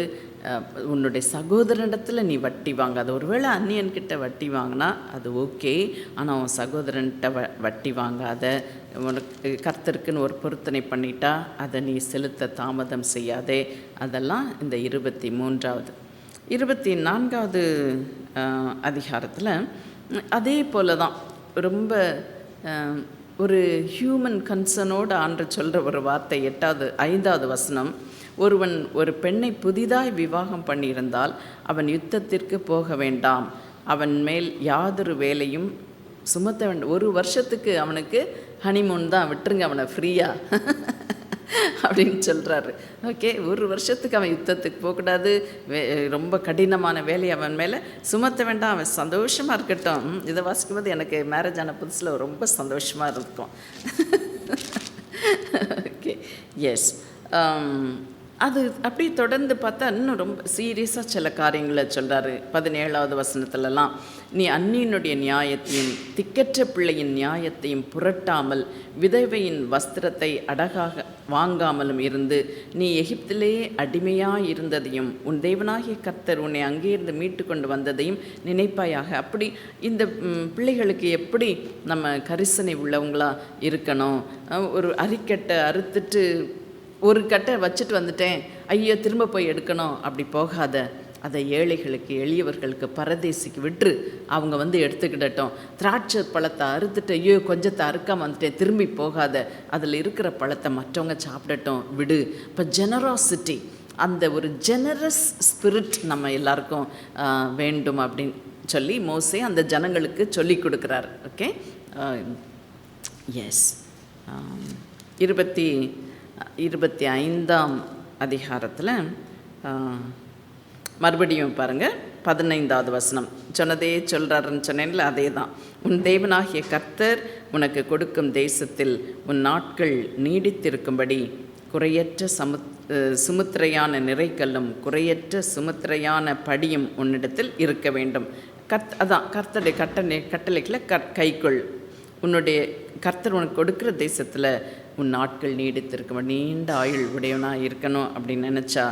Speaker 1: உன்னுடைய சகோதரனிடத்தில் நீ வட்டி வாங்காத. ஒருவேளை அந்நியன்கிட்ட வட்டி வாங்கினா அது ஓகே, ஆனால் உன் சகோதரன்கிட்ட வட்டி வாங்காத. உனக்கு கர்த்தருக்குன்னு ஒரு பொருத்தனை பண்ணிட்டா அதை நீ செலுத்த தாமதம் செய்யாதே. அதெல்லாம் இந்த 23வது. 24வது அதிகாரத்தில் அதே போல தான் ரொம்ப ஒரு ஹியூமன் கன்சர்னோடு ஆண்டு சொல்கிற ஒரு வார்த்தை. 5வது வசனம், ஒருவன் ஒரு பெண்ணை புதிதாய் விவாகம் பண்ணியிருந்தால் அவன் யுத்தத்திற்கு போக வேண்டாம், அவன் மேல் யாதொரு வேலையும் சுமத்த வேண்டாம். 1 வருஷத்துக்கு அவனுக்கு ஹனிமூன் தான், விட்டுருங்க அவனை ஃப்ரீயாக அப்படின்னு சொல்கிறாரு. ஓகே, 1 வருஷத்துக்கு அவன் யுத்தத்துக்கு போகக்கூடாது, ரொம்ப கடினமான வேலையை அவன் மேலே சுமத்த வேண்டாம், அவன் சந்தோஷமாக இருக்கட்டும். இதை வாசிக்கும்போது எனக்கு மேரேஜ் ஆன புதுசில் ரொம்ப சந்தோஷமாக இருக்கும். Okay, yes. அது அப்படி தொடர்ந்து பார்த்தா இன்னும் ரொம்ப சீரியஸாக சில காரியங்களை சொல்கிறாரு. 17வது வசனத்துலலாம், நீ அந்நியனுடைய நியாயத்தையும் திக்கற்ற பிள்ளையின் நியாயத்தையும் புரட்டாமல் விதவையின் வஸ்திரத்தை அடகாக வாங்காமலும் இருந்து நீ எகிப்திலே அடிமையாக இருந்ததையும் உன் தேவனாகிய கர்த்தர் உன்னை அங்கேயிருந்து மீட்டு கொண்டு வந்ததையும் நினைப்பாயாக. அப்படி இந்த பிள்ளைகளுக்கு எப்படி நம்ம கரிசனை உள்ளவங்களாக இருக்கணும். ஒரு அரிக்கட்டை அறுத்துட்டு ஒரு கட்டை வச்சுட்டு வந்துட்டேன், ஐயோ திரும்ப போய் எடுக்கணும், அப்படி போகாத. அதை ஏழைகளுக்கு எளியவர்களுக்கு பரதேசிக்கு விட்டுரு, அவங்க வந்து எடுத்துக்கிடட்டும். திராட்சை பழத்தை அறுத்துட்டு ஐயோ கொஞ்சத்தை அறுக்காமல் வந்துட்டேன், திரும்பி போகாத, அதில் இருக்கிற பழத்தை மற்றவங்க சாப்பிடட்டும், விடு. இப்போ ஜெனராசிட்டி, அந்த ஒரு ஜெனரஸ் ஸ்பிரிட் நம்ம எல்லாருக்கும் வேண்டும் அப்படின்னு சொல்லி மோசே அந்த ஜனங்களுக்கு சொல்லி கொடுக்குறார். Okay, S. 25ஆம் அதிகாரத்தில் மறுபடியும் பாருங்கள், 15வது வசனம் சொன்னதே சொல்கிறாருன்னு சொன்னேன்ல, அதே தான். உன் தேவனாகிய கர்த்தர் உனக்கு கொடுக்கும் தேசத்தில் உன் நாட்கள் நீடித்திருக்கும்படி குறையற்ற சுமுத்திரையான நிறைக்கல்லும் குறையற்ற சுமுத்திரையான படியும் உன்னிடத்தில் இருக்க வேண்டும். அதான் கர்த்தருடைய கட்டளைகளை கைக்கொள். உன்னுடைய கர்த்தர் உனக்கு கொடுக்குற தேசத்தில் உன் நாட்கள் நீடித்திருக்கும், நீண்ட ஆயுள் உடையவனாக இருக்கணும் அப்படின்னு நினச்சா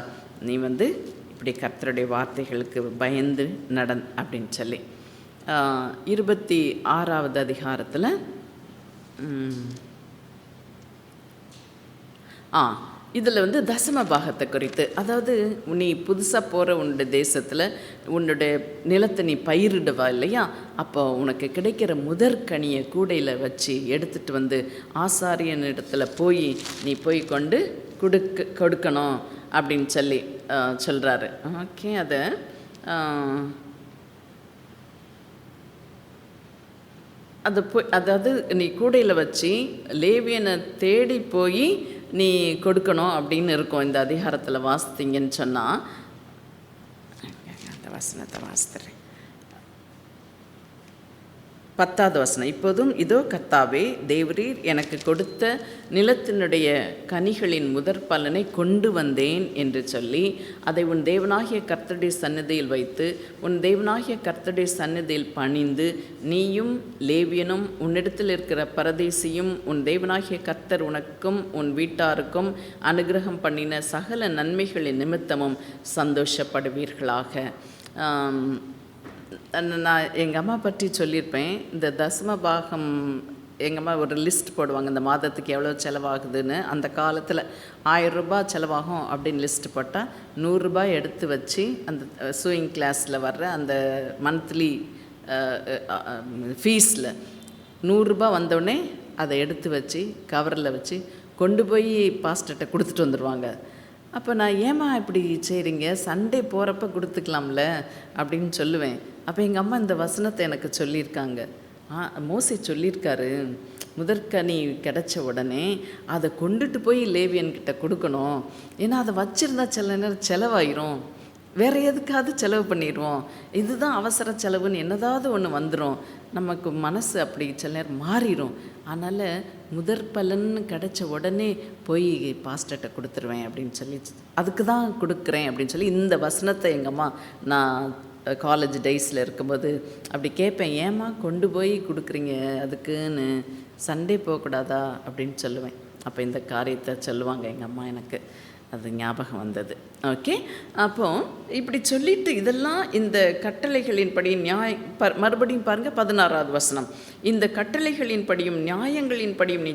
Speaker 1: நீ வந்து இப்படி கர்த்தருடைய வார்த்தைகளுக்கு பயந்து அப்படின்னு சொல்லி 26வது அதிகாரத்தில் இதில் வந்து தசம பாகத்தை குறித்து, அதாவது நீ புதுசாக போகிற உன்னுடைய தேசத்தில் உன்னுடைய நிலத்தை நீ பயிரிடுவா இல்லையா, அப்போ உனக்கு கிடைக்கிற முதற்கனியை கூடையில் வச்சு எடுத்துகிட்டு வந்து ஆசாரியன் இடத்துல போய் நீ போய் கொண்டு கொடுக்கணும் அப்படின்னு சொல்கிறாரு. ஓகே, அதை அதாவது நீ கூடையில் வச்சு லேவியனை தேடி போய் நீ கொடுக்கணும் அப்படின்னு இருக்கும். இந்த அதிகாரத்தில் வாசித்தீங்கன்னு சொன்னால், அந்த வசனத்தை வாசித்துறேன். 10வது வசனம், இப்போதும் இதோ கர்த்தாவே தேவரீர் எனக்கு கொடுத்த நிலத்தினுடைய கனிகளின் முதற் பலனை கொண்டு வந்தேன் என்று சொல்லி அதை உன் தேவனாகிய கர்த்தருடைய சந்நிதியில் வைத்து உன் தேவனாகிய கர்த்தருடைய சந்நிதியில் பணிந்து நீயும் லேவியனும் உன்னிடத்தில் இருக்கிற பரதேசியும் உன் தேவனாகிய கர்த்தர் உனக்கும் உன் வீட்டாருக்கும் அனுகிரகம் பண்ணின சகல நன்மைகளின் நிமித்தமும் சந்தோஷப்படுவீர்களாக. நான் எங்கள் அம்மா பற்றி சொல்லியிருப்பேன். இந்த தசம பாகம் எங்கள் அம்மா ஒரு லிஸ்ட் போடுவாங்க, இந்த மாதத்துக்கு எவ்வளோ செலவாகுதுன்னு. அந்த காலத்தில் 1000 ரூபாய் செலவாகும் அப்படின்னு லிஸ்ட் போட்டால் 100 ரூபாய் எடுத்து வச்சு அந்த சூயிங் கிளாஸில் வர்ற அந்த மந்த்லி ஃபீஸில் 100 ரூபாய் வந்தோடனே அதை எடுத்து வச்சு கவரில் வச்சு கொண்டு போய் பாஸ்டர்கிட்ட கொடுத்துட்டு வந்துடுவாங்க. அப்போ நான் ஏமா இப்படி செய்கிறீங்க, சண்டே போகிறப்ப கொடுத்துக்கலாம்ல அப்படின்னு சொல்லுவேன். அப்போ எங்கள் அம்மா இந்த வசனத்தை எனக்கு சொல்லியிருக்காங்க. மோசே சொல்லியிருக்காரு, முதற்கனி கிடச்ச உடனே அதை கொண்டுட்டு போய் லேவியன்கிட்ட கொடுக்கணும். ஏன்னா அதை வச்சுருந்தா சில நேரம் செலவாயிரும், வேறு எதுக்காவது செலவு பண்ணிடுவோம். இதுதான் அவசர செலவுன்னு என்னதாவது ஒன்று வந்துடும், நமக்கு மனசு அப்படி சில நேரம் மாறிடும். அதனால் முதற் பலன்னு கிடச்ச உடனே போய் பாஸ்டர்கிட்ட கொடுத்துருவேன் அப்படின்னு சொல்லி அதுக்கு தான் கொடுக்குறேன் அப்படின்னு சொல்லி இந்த வசனத்தை எங்கள் அம்மா நான் காலேஜ் டேஸில் இருக்கும்போது அப்படி கேட்பேன், ஏம்மா கொண்டு போய் கொடுக்குறீங்க அதுக்குன்னு, சண்டே போகக்கூடாதா அப்படின்னு சொல்லுவேன். அப்போ இந்த காரியத்தை சொல்லுவாங்க எங்கள் அம்மா, எனக்கு அது ஞாபகம் வந்தது. ஓகே, அப்போது இப்படி சொல்லிட்டு இதெல்லாம் இந்த கட்டளைகளின் படி மறுபடியும் பாருங்கள் 16வது வசனம், இந்த கட்டளைகளின் படியும் நியாயங்களின் படியும் நீ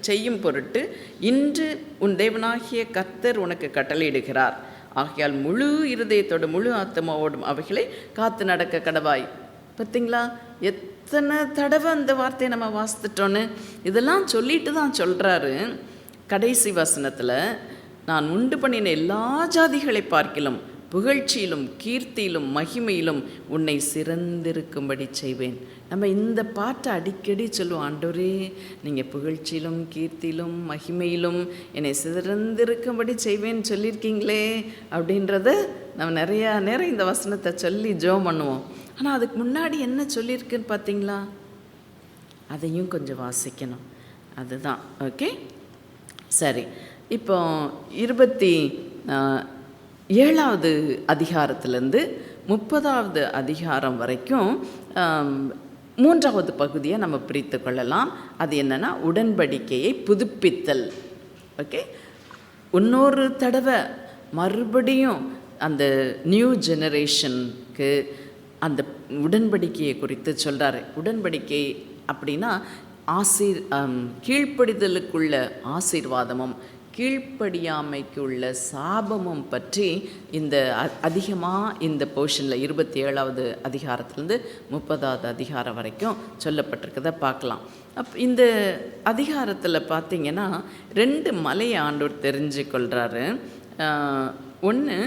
Speaker 1: செய்யும் பொருட்டு இன்று உன் தேவனாகிய கர்த்தர் உனக்கு கட்டளையிடுகிறார். ஆகையால் முழு இருதயத்தோடு முழு ஆத்மாவோடும் அவைகளை காத்து நடக்க கடவாய். பார்த்தீங்களா, எத்தனை தடவை அந்த வார்த்தையை நம்ம வாசித்துட்டோன்னு. இதெல்லாம் சொல்லிட்டு தான் சொல்கிறாரு கடைசி வசனத்தில், நான் உண்டு பண்ணின எல்லா ஜாதிகளை பார்க்கிலும் புகழ்ச்சியிலும் கீர்த்தியிலும் மகிமையிலும் உன்னை சிறந்திருக்கும்படி செய்வேன். நம்ம இந்த பாட்டை அடிக்கடி சொல்லுவோம், ஆண்டவரே நீங்கள் புகழ்ச்சியிலும் கீர்த்தியிலும் மகிமையிலும் என்னை சிறந்திருக்கும்படி செய்வேன்னு சொல்லியிருக்கீங்களே அப்படின்றத நம்ம நிறையா நேரம் இந்த வசனத்தை சொல்லி ஜெபம் பண்ணுவோம். ஆனால் அதுக்கு முன்னாடி என்ன சொல்லியிருக்குன்னு பார்த்தீங்களா, அதையும் கொஞ்சம் வாசிக்கணும். அதுதான் ஓகே. சரி, இப்போ 27வது அதிகாரத்திலேருந்து 30வது அதிகாரம் வரைக்கும் 3வது பகுதியை நம்ம பிரித்து கொள்ளலாம். அது என்னென்னா உடன்படிக்கையை புதுப்பித்தல். ஓகே, இன்னொரு தடவை மறுபடியும் அந்த நியூ ஜெனரேஷனுக்கு அந்த உடன்படிக்கையை குறித்து சொல்கிறாரு. உடன்படிக்கை அப்படின்னா கீழ்ப்படிதலுக்குள்ள ஆசீர்வாதமும் கீழ்ப்படியாமைக்குள்ள சாபமும் பற்றி இந்த அதிகமாக இந்த போர்ஷனில் 27வது அதிகாரத்துலேருந்து 30வது அதிகாரம் வரைக்கும் சொல்லப்பட்டிருக்கதை பார்க்கலாம். இந்த அதிகாரத்தில் பார்த்திங்கன்னா 2 மலையை ஆண்டவர் தெரிஞ்சு கொள்கிறாரு. ஒன்று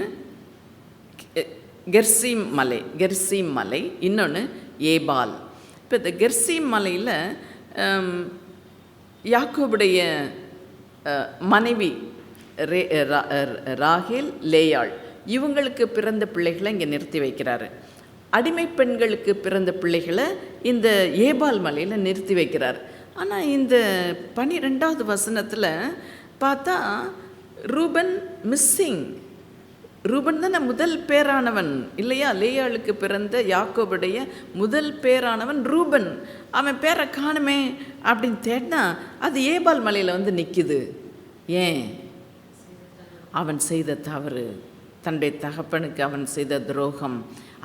Speaker 1: கெர்சீம் மலை, இன்னொன்று ஏபால். இப்போ இந்த கெர்சீம் மலையில் யாக்கோபுடைய மனைவி ராகேல், லேயாள் இவங்களுக்கு பிறந்த பிள்ளைகளை இங்கே நிறுத்தி வைக்கிறாரு. அடிமை பெண்களுக்கு பிறந்த பிள்ளைகளை இந்த ஏபால் மலையில் நிறுத்தி வைக்கிறார். ஆனால் இந்த 12வது வசனத்தில் பார்த்தா ரூபன் மிஸ்ஸிங். ரூபன் தானே முதல் பேரானவன் இல்லையா? லேயாளுக்கு பிறந்த யாக்கோபுடைய முதல் பேரானவன் ரூபன். அவன் பேரை காணுமே அப்படின்னு தேடினா அது ஏபால் மலையில் வந்து நிற்கிது. ஏன்? அவன் செய்த தவறு, தன்னுடைய தகப்பனுக்கு அவன் செய்த துரோகம்,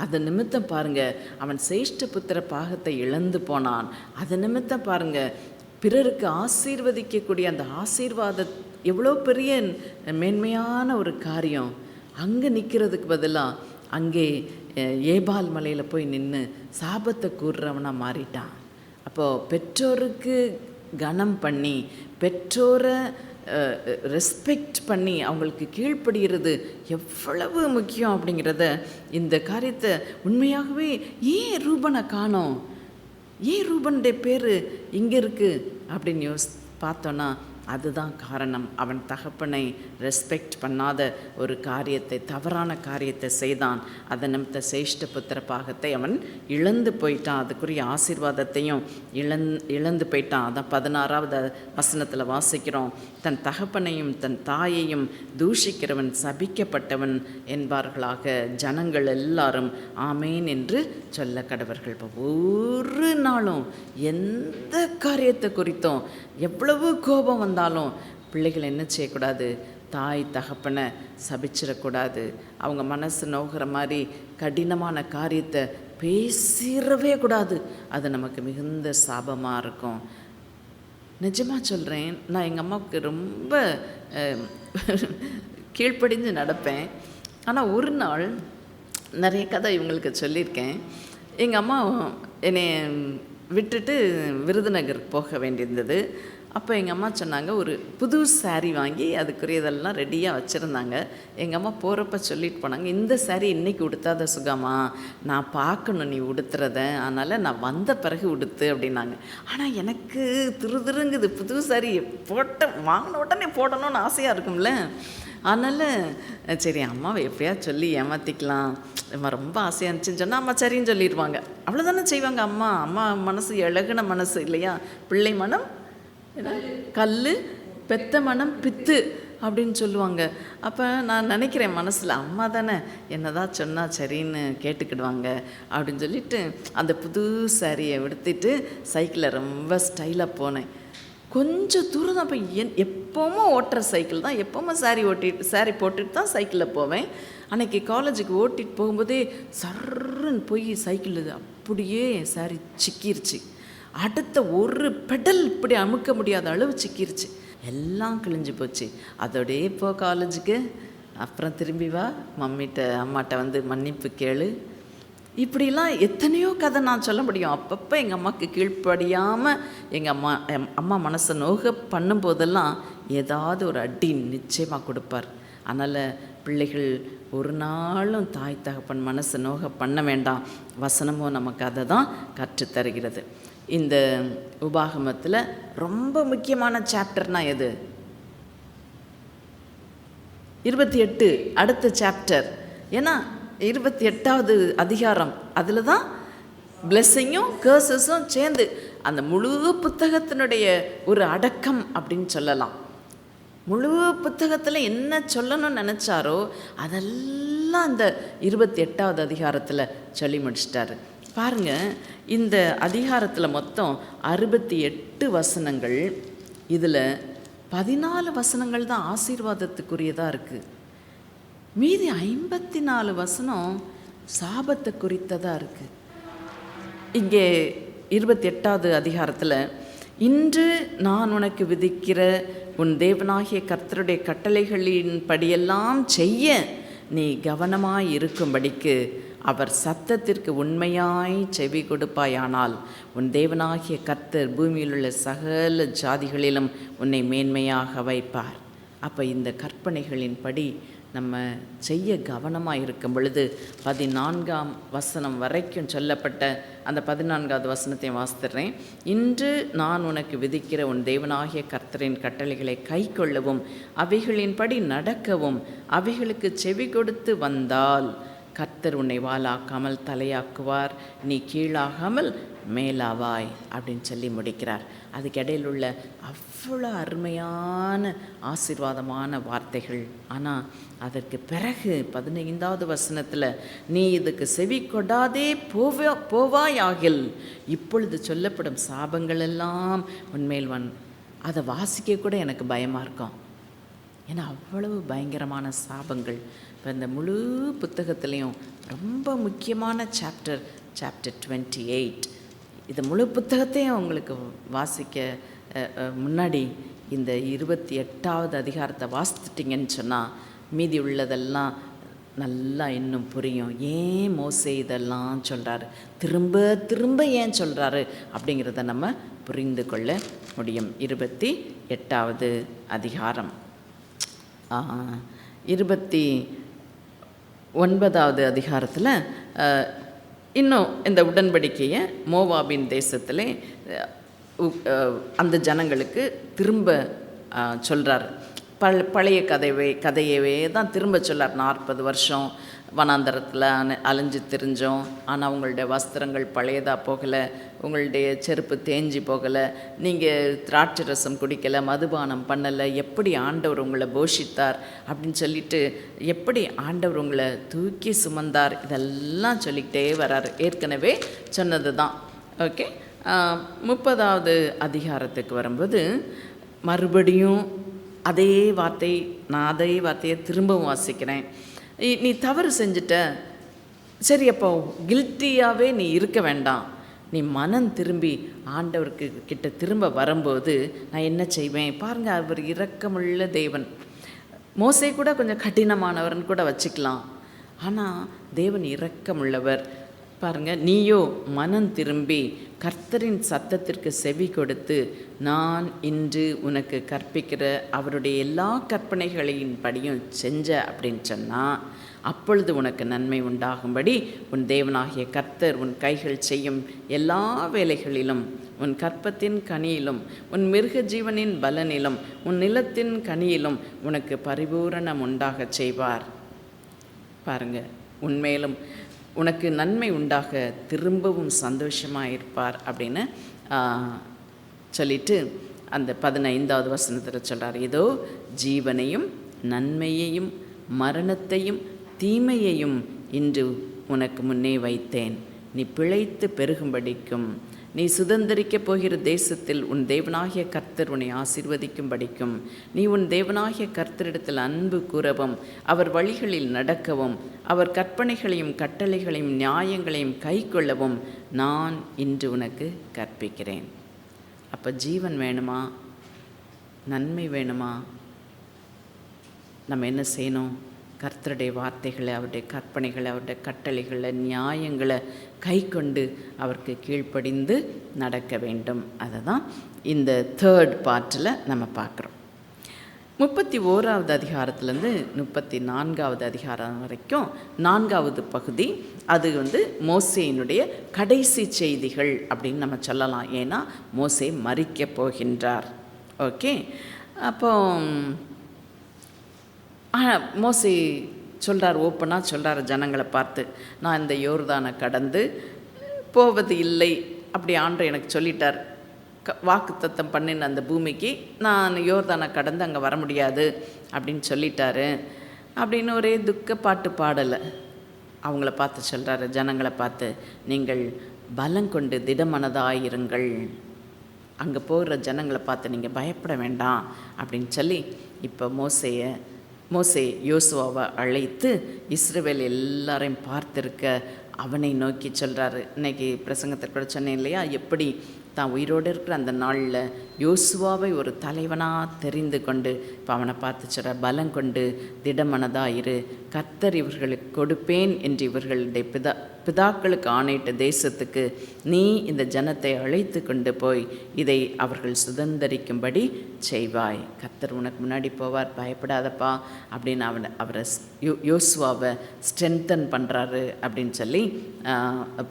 Speaker 1: அது நிமித்தம் பாருங்க அவன் சேஷ்ட புத்திர பாகத்தை இழந்து போனான். அது நிமித்தம் பாருங்க பிறருக்கு ஆசீர்வதிக்கக்கூடிய அந்த ஆசீர்வாத எவ்வளோ பெரிய மேன்மையான ஒரு காரியம். அங்கே நிற்கிறதுக்கு பதிலாக அங்கே ஏபால் மலையில் போய் நின்று சாபத்தை கூறுறவனாக மாறிட்டான். அப்போது பெற்றோருக்கு கனம் பண்ணி பெற்றோரை ரெஸ்பெக்ட் பண்ணி அவங்களுக்கு கீழ்ப்படுகிறது எவ்வளவு முக்கியம் அப்படிங்கிறத இந்த காரியத்தை உண்மையாகவே ஏன் ரூபனை காணோம், ஏன் ரூபனுடைய பேர் இங்கே இருக்குது அப்படின்னு பார்த்தோன்னா அதுதான் காரணம். அவன் தகப்பனை ரெஸ்பெக்ட் பண்ணாத ஒரு காரியத்தை, தவறான காரியத்தை செய்தான். அதை நிமித்த சேஷ்ட புத்திர பாகத்தை அவன் இழந்து போயிட்டான். அதுக்குரிய ஆசீர்வாதத்தையும் இழந்து போயிட்டான். அதான் 16வது வசனத்தில் வாசிக்கிறோம், தன் தகப்பனையும் தன் தாயையும் தூஷிக்கிறவன் சபிக்கப்பட்டவன் என்பார்களாக ஜனங்கள் எல்லாரும் ஆமேன் என்று சொல்ல கடவர்கள். இப்போ ஒரு நாளும் எந்த காரியத்தை குறித்தும் எவ்வளவு கோபம் வந்தாலும் பிள்ளைகள் என்ன செய்யக்கூடாது, தாய் தகப்பனை சபிச்சிடக்கூடாது. அவங்க மனசு நோகிற மாதிரி கடினமான காரியத்தை பேசிடவே கூடாது. அது நமக்கு மிகுந்த சாபமாக இருக்கும். நிஜமாக சொல்கிறேன், நான் எங்கள் அம்மாவுக்கு ரொம்ப கீழ்ப்படிஞ்சு நடப்பேன். ஆனால் ஒரு நாள் நிறைய கதை இவங்களுக்கு சொல்லியிருக்கேன். எங்கள் அம்மா என்னை விட்டுட்டு விருதுநகர் போக வேண்டியிருந்தது. அப்போ எங்கள் அம்மா சொன்னாங்க, ஒரு புது சாரீ வாங்கி அதுக்குரியதெல்லாம் ரெடியாக வச்சுருந்தாங்க. எங்கள் அம்மா போகிறப்ப சொல்லிட்டு போனாங்க, இந்த சாரீ இன்றைக்கி உடுத்தாத சுகமா, நான் பார்க்கணும் நீ உடுத்துறத, அதனால் நான் வந்த பிறகு உடுத்து அப்படின்னாங்க. ஆனால் எனக்கு திருங்குது, புது சாரீ வாங்கின உடனே போடணும்னு ஆசையாக இருக்கும்ல. அதனால் சரி அம்மாவை எப்படியா சொல்லி ஏமாற்றிக்கலாம், அம்மா ரொம்ப ஆசையாக இருந்துச்சுன்னு சொன்னால் அம்மா சரின்னு சொல்லிடுவாங்க. அவ்வளோதானே செய்வாங்க அம்மா. அம்மா மனசு இழகுன மனசு இல்லையா? பிள்ளை மனம் கல், பெத்த மனம் பித்து. அப்படின்னு சொல்லுவாங்க. அப்போ நான் நினைக்கிறேன் மனசில், அம்மா தானே என்னதான் சொன்னால் சரின்னு கேட்டுக்கிடுவாங்க அப்படின்னு சொல்லிட்டு அந்த புது சாரியை உடுத்திட்டு சைக்கிளில் ரொம்ப ஸ்டைலாக போனேன். கொஞ்சம் தூரம் தான் போய் எப்போவும் ஓட்டுற சைக்கிள் தான், எப்போவும் சாரி போட்டுட்டு தான் சைக்கிளில் போவேன். அன்றைக்கி காலேஜுக்கு ஓட்டிகிட்டு போகும்போதே சர்ன்னு போய் சைக்கிள் அப்படியே சாரி சிக்கிருச்சு. அடுத்த ஒரு பெடல் இப்படி அமுக்க முடியாத அளவு சிக்கிருச்சு, எல்லாம் கிழிஞ்சு போச்சு. அதோடே போ காலேஜுக்கு, அப்புறம் திரும்பி வா, அம்மாட்ட வந்து மன்னிப்பு கேளு. இப்படிலாம் எத்தனையோ கதை நான் சொல்ல முடியும். அப்பப்போ எங்கள் அம்மாவுக்கு கீழ்ப்படியாமல் எங்கள் அம்மா மனசை நோக பண்ணும்போதெல்லாம் ஏதாவது ஒரு அடி நிச்சயமாக கொடுப்பார். அதனால் பிள்ளைகள் ஒரு நாளும் தாய் தகப்பன் மனசை நோக பண்ண வேண்டாம். வசனமும் நமக்கு அதை தான் கற்றுத்தருகிறது. இந்த உபாகமத்தில் ரொம்ப முக்கியமான சாப்டர்னால் எது? 28 அடுத்த சாப்டர். ஏன்னா 28வது அதிகாரம், அதில் தான் பிளெஸ்ஸிங்கும் கர்சஸும் சேர்ந்து அந்த முழு புத்தகத்தினுடைய ஒரு அடக்கம் அப்படின்னு சொல்லலாம். முழு புத்தகத்தில் என்ன சொல்லணும்னு நினச்சாரோ அதெல்லாம் அந்த 28வது அதிகாரத்தில் சொல்லி முடிச்சிட்டாரு. பாருங்கள், இந்த அதிகாரத்தில் மொத்தம் 68 வசனங்கள். இதில் 14 வசனங்கள் தான் ஆசீர்வாதத்துக்குரியதாக இருக்குது. மீதி 54 வசனம் சாபத்தை குறித்ததாக இருக்குது. இங்கே 28வது அதிகாரத்தில், இன்று நான் உனக்கு விதிக்கிற உன் தேவனாகிய கர்த்தருடைய கட்டளைகளின் படியெல்லாம் செய்ய நீ கவனமாய் இருக்கும்படிக்கு அவர் சத்தத்திற்கு உண்மையாய் செவி கொடுப்பாயானால் உன் தேவனாகிய கர்த்தர் பூமியில் உள்ள சகல ஜாதிகளிலும் உன்னை மேன்மையாக வைப்பார். அப்போ இந்த கற்பனைகளின் படி நம்ம செய்ய கவனமாக இருக்கும் பொழுது 14ஆம் வசனம் வரைக்கும் சொல்லப்பட்ட அந்த 14வது வசனத்தையும் வாசித்துறேன். இன்று நான் உனக்கு விதிக்கிற உன் தேவனாகிய கர்த்தரின் கட்டளைகளை கை கொள்ளவும் அவைகளின்படி நடக்கவும் அவைகளுக்கு செவி கொடுத்து வந்தால் கர்த்தர் உன்னை வாலாக்காமல் தலையாக்குவார், நீ கீழாகாமல் மேலாவாய் அப்படின்னு சொல்லி முடிக்கிறார். அதுக்கு இடையில் உள்ள அவ்வளோ அருமையான ஆசீர்வாதமான வார்த்தைகள். ஆனால் அதற்கு பிறகு 15வது வசனத்தில், நீ இதுக்கு செவி கொடாதே போவாயாகில் இப்பொழுது சொல்லப்படும் சாபங்களெல்லாம் உன்மேல் அதை வாசிக்க கூட எனக்கு பயமாக இருக்கும். ஏன்னா அவ்வளவு பயங்கரமான சாபங்கள். இப்போ இந்த முழு புத்தகத்துலேயும் ரொம்ப முக்கியமான சாப்டர் 28. இது முழு புத்தகத்தையும் உங்களுக்கு வாசிக்க முன்னாடி இந்த 28வது அதிகாரத்தை வாசித்துட்டிங்கன்னு சொன்னால் மீதி உள்ளதெல்லாம் நல்லா இன்னும் புரியும். ஏன் மோசே இதெல்லாம் சொல்கிறாரு, திரும்ப திரும்ப ஏன் சொல்கிறாரு அப்படிங்கிறத நம்ம புரிந்து கொள்ள முடியும். 28வது அதிகாரம் 29வது அதிகாரத்தில் இன்னும் இந்த உடன்படிக்கையை மோவாபின் தேசத்தில் அந்த ஜனங்களுக்கு திரும்ப சொல்கிறார். பழைய கதையவே தான் திரும்ப சொல்கிறார். 40 வருஷம் வனாந்தரத்தில் அலைஞ்சு திரிஞ்சோம், ஆனால் உங்களுடைய வஸ்திரங்கள் பழையதாக போகலை, உங்களுடைய செருப்பு தேஞ்சி போகலை, நீங்கள் திராட்சை ரசம் குடிக்கலை, மதுபானம் பண்ணலை, எப்படி ஆண்டவர் உங்களை போஷித்தார் அப்படின்னு சொல்லிட்டு எப்படி ஆண்டவர் உங்களை தூக்கி சுமந்தார் இதெல்லாம் சொல்லிக்கிட்டே வராரு. ஏற்கனவே சொன்னது தான். ஓகே, 30வது அதிகாரத்துக்கு வரும்போது மறுபடியும் அதே வார்த்தை, நான் அதே வார்த்தையை திரும்பவும் வாசிக்கிறேன். நீ தவறு செஞ்சிட்ட, சரி அப்போ கில்ட்டியாகவே நீ இருக்க வேண்டாம், நீ மனம் திரும்பி ஆண்டவருக்கு கிட்ட திரும்ப வரும்போது நான் என்ன செய்வேன் பாருங்கள். அவர் இரக்கமுள்ள தேவன். மோசே கூட கொஞ்சம் கடினமானவர்னு கூட வச்சுக்கலாம், ஆனால் தேவன் இரக்கமுள்ளவர். பாருங்கள், நீயோ மனம் திரும்பி கர்த்தரின் சத்தத்திற்கு செவி கொடுத்து நான் இன்று உனக்கு கற்பிக்கிற அவருடைய எல்லா கற்பனைகளின் படியும் செஞ்ச அப்படின்னு சொன்னால் அப்பொழுது உனக்கு நன்மை உண்டாகும்படி உன் தேவனாகிய கர்த்தர் உன் கைகள் செய்யும் எல்லா வேலைகளிலும், உன் கற்பத்தின் கனியிலும், உன் மிருக ஜீவனின் பலனிலும், உன் நிலத்தின் கனியிலும் உனக்கு பரிபூரணம் உண்டாக செய்வார். பாருங்கள், உன்மேலும் உனக்கு நன்மை உண்டாக திரும்பவும் சந்தோஷமாக இருப்பார் அப்படின்னு சொல்லிட்டு அந்த 15வது வசனத்தில் சொல்கிறார், இதோ ஜீவனையும் நன்மையையும் மரணத்தையும் தீமையையும் இன்று உனக்கு முன்னே வைத்தேன். நீ பிழைத்து பெருகும்படிக்கும் நீ சுதந்தரிக்கப் போகிற தேசத்தில் உன் தேவனாகிய கர்த்தர் உன்னை ஆசீர்வதிக்கும்படிக்கும் நீ உன் தேவனாகிய கர்த்தரிடத்தில் அன்பு கூறவும் அவர் வழிகளில் நடக்கவும் அவர் கற்பனைகளையும் கட்டளைகளையும் நியாயங்களையும் கைக்கொள்ளவும் நான் இன்று உனக்கு கற்பிக்கிறேன். அப்போ ஜீவன் வேணுமா, நன்மை வேணுமா, நம்ம என்ன செய்யணும்? கர்த்தருடைய வார்த்தைகளை, அவருடைய கற்பனைகளை, அவருடைய கட்டளைகளை, நியாயங்களை கை கொண்டு அவருக்கு கீழ்ப்படிந்து நடக்க வேண்டும். அதை தான் இந்த 3rd பார்ட்டில் நம்ம பார்க்குறோம். 31வது அதிகாரத்துலேருந்து 34வது அதிகாரம் வரைக்கும் 4வது பகுதி. அது மோசேயினுடைய கடைசி செய்திகள் அப்படின்னு நம்ம சொல்லலாம். ஏன்னா மோசே மரிக்க போகின்றார். ஓகே, அப்போ மோசே சொல்கிறார், ஓப்பனாக சொல்கிறார் ஜனங்களை பார்த்து, நான் இந்த யோர்தானை கடந்து போவது இல்லை அப்படி ஆண்டவர் எனக்கு சொல்லிட்டார். வாக்குத்தத்தம் பண்ணின அந்த பூமிக்கு நான் யோர்தானை கடந்து அங்கே வர முடியாது அப்படின்னு சொல்லிட்டாரு அப்படின்னு ஒரே துக்க பாட்டு பாடலை. அவங்கள பார்த்து சொல்கிறாரு, ஜனங்களை பார்த்து, நீங்கள் பலங்கொண்டு திடமனதாயிருங்கள், அங்கே போகிற ஜனங்களை பார்த்து நீங்கள் பயப்பட வேண்டாம் அப்படின்னு சொல்லி இப்போ மோசே யோசுவாவை அழைத்து இஸ்ரவேல் எல்லாரையும் பார்த்திருக்க அவனை நோக்கி சொல்கிறாரு. இன்றைக்கி பிரசங்கத்தை கூட சொன்னேன் இல்லையா, எப்படி தான் உயிரோடு இருக்கிற அந்த நாளில் யோசுவாவை ஒரு தலைவனாக தெரிந்து கொண்டு இப்போ அவனை பார்த்து சொல்கிறார், பலம் கொண்டு திடமனதாக இரு, கர்த்தர் இவர்களுக்கு கொடுப்பேன் என்று இவர்களுடைய பிதாக்களுக்கு ஆணையிட்ட தேசத்துக்கு நீ இந்த ஜனத்தை அழைத்து கொண்டு போய் இதை அவர்கள் சுதந்தரிக்கும்படி செய்வாய். கர்த்தர் உனக்கு முன்னாடி போவார், பயப்படாதப்பா அப்படின்னு அவரை யோசுவாவை ஸ்ட்ரென்தன் பண்ணுறாரு அப்படின்னு சொல்லி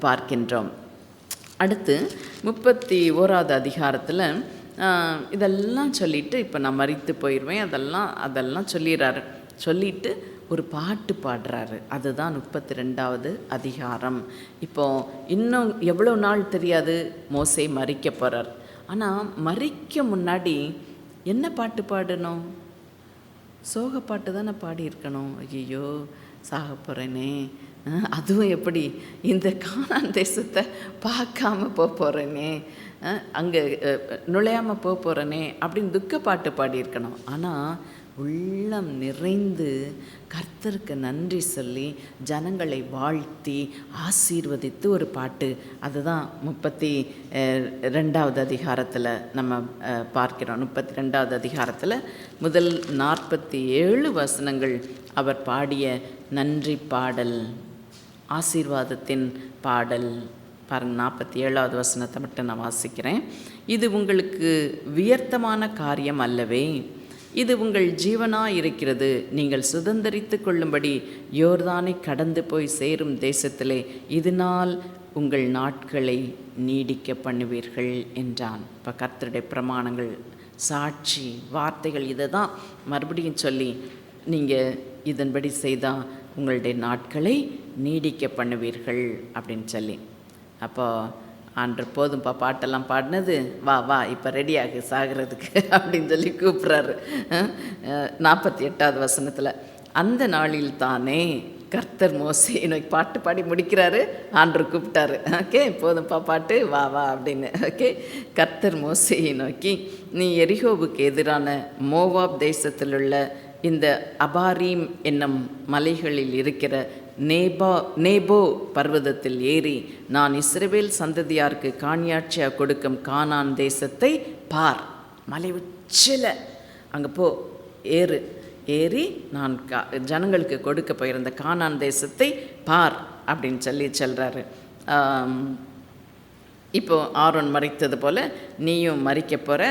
Speaker 1: பார்க்கின்றோம். அடுத்து 31வது அதிகாரத்தில் இதெல்லாம் சொல்லிவிட்டு இப்போ நான் மரித்து போயிடுவேன் அதெல்லாம் சொல்லிடுறாரு. சொல்லிவிட்டு ஒரு பாட்டு பாடுறாரு. அதுதான் 32வது அதிகாரம். இப்போது இன்னும் எவ்வளோ நாள் தெரியாது மோசே மரிக்க போகிறார். ஆனால் மரிக்க முன்னாடி என்ன பாட்டு பாடணும்? சோக பாட்டு தானே பாடியிருக்கணும். ஐயோ சாக போகிறேனே, அதுவும் எப்படி இந்த கானான் தேசத்தை பார்க்காம போகிறேனே, அங்கே நுழையாமல் போகிறேனே அப்படின்னு துக்க பாட்டு பாடியிருக்கணும். ஆனால் உள்ளம் நிறைந்து கர்த்தருக்கு நன்றி சொல்லி ஜனங்களை வாழ்த்தி ஆசீர்வதித்து ஒரு பாட்டு. அதுதான் 32வது அதிகாரத்தில் நம்ம பார்க்கிறோம். 32வது அதிகாரத்தில் முதல் 47 வசனங்கள் அவர் பாடிய நன்றி பாடல், ஆசீர்வாதத்தின் பாடல். பாருங்கள், 47வது வசனத்தை மட்டும் நான் வாசிக்கிறேன். இது உங்களுக்கு வியர்த்தமான காரியம் அல்லவே, இது உங்கள் ஜீவனாயிருக்கிறது. நீங்கள் சுதந்தரித்து கொள்ளும்படி யோர்தானை கடந்து போய் சேரும் தேசத்திலே இதனால் உங்கள் நாட்களை நீடிக்க பண்ணுவீர்கள் என்றான். இப்போ கர்த்தருடைய பிரமாணங்கள், சாட்சி வார்த்தைகள் இதை தான் மறுபடியும் சொல்லி நீங்கள் இதன்படி செய்தால் உங்களுடைய நாட்களை நீடிக்க பண்ணுவீர்கள் அப்படின்னு சொல்லி. அப்போ அன்று போதும்ப்பா பாட்டெல்லாம் பாடினது, வா வா இப்போ ரெடியாகு சாகிறதுக்கு அப்படின்னு சொல்லி கூப்பிட்றாரு. 48வது வசனத்தில், அந்த நாளில் தானே கர்த்தர் மோசே நோக்கி பாட்டு பாடி முடிக்கிறாரு. ஆண்டு கூப்பிட்டாரு. ஓகே, போதும்ப்பா பாட்டு, வா வா அப்படின்னு. ஓகே, கர்த்தர் மோசேயை நோக்கி, நீ எரிகோவுக்கு எதிரான மோவாப் தேசத்தில் உள்ள இந்த அபாரீம் என்னும் மலைகளில் இருக்கிற நேபோ பர்வதத்தில் ஏறி நான் இஸ்ரவேல் சந்ததியாருக்கு காணியாட்சியாக கொடுக்கும் கானான் தேசத்தை பார். மலை உச்சில அங்கே ஏறி நான் ஜனங்களுக்கு கொடுக்க போயிருந்த கானான் தேசத்தை பார் அப்படின்னு சொல்லி சொல்கிறாரு. இப்போது ஆரோன் மரித்தது போல் நீயும் மரிக்க போகிற,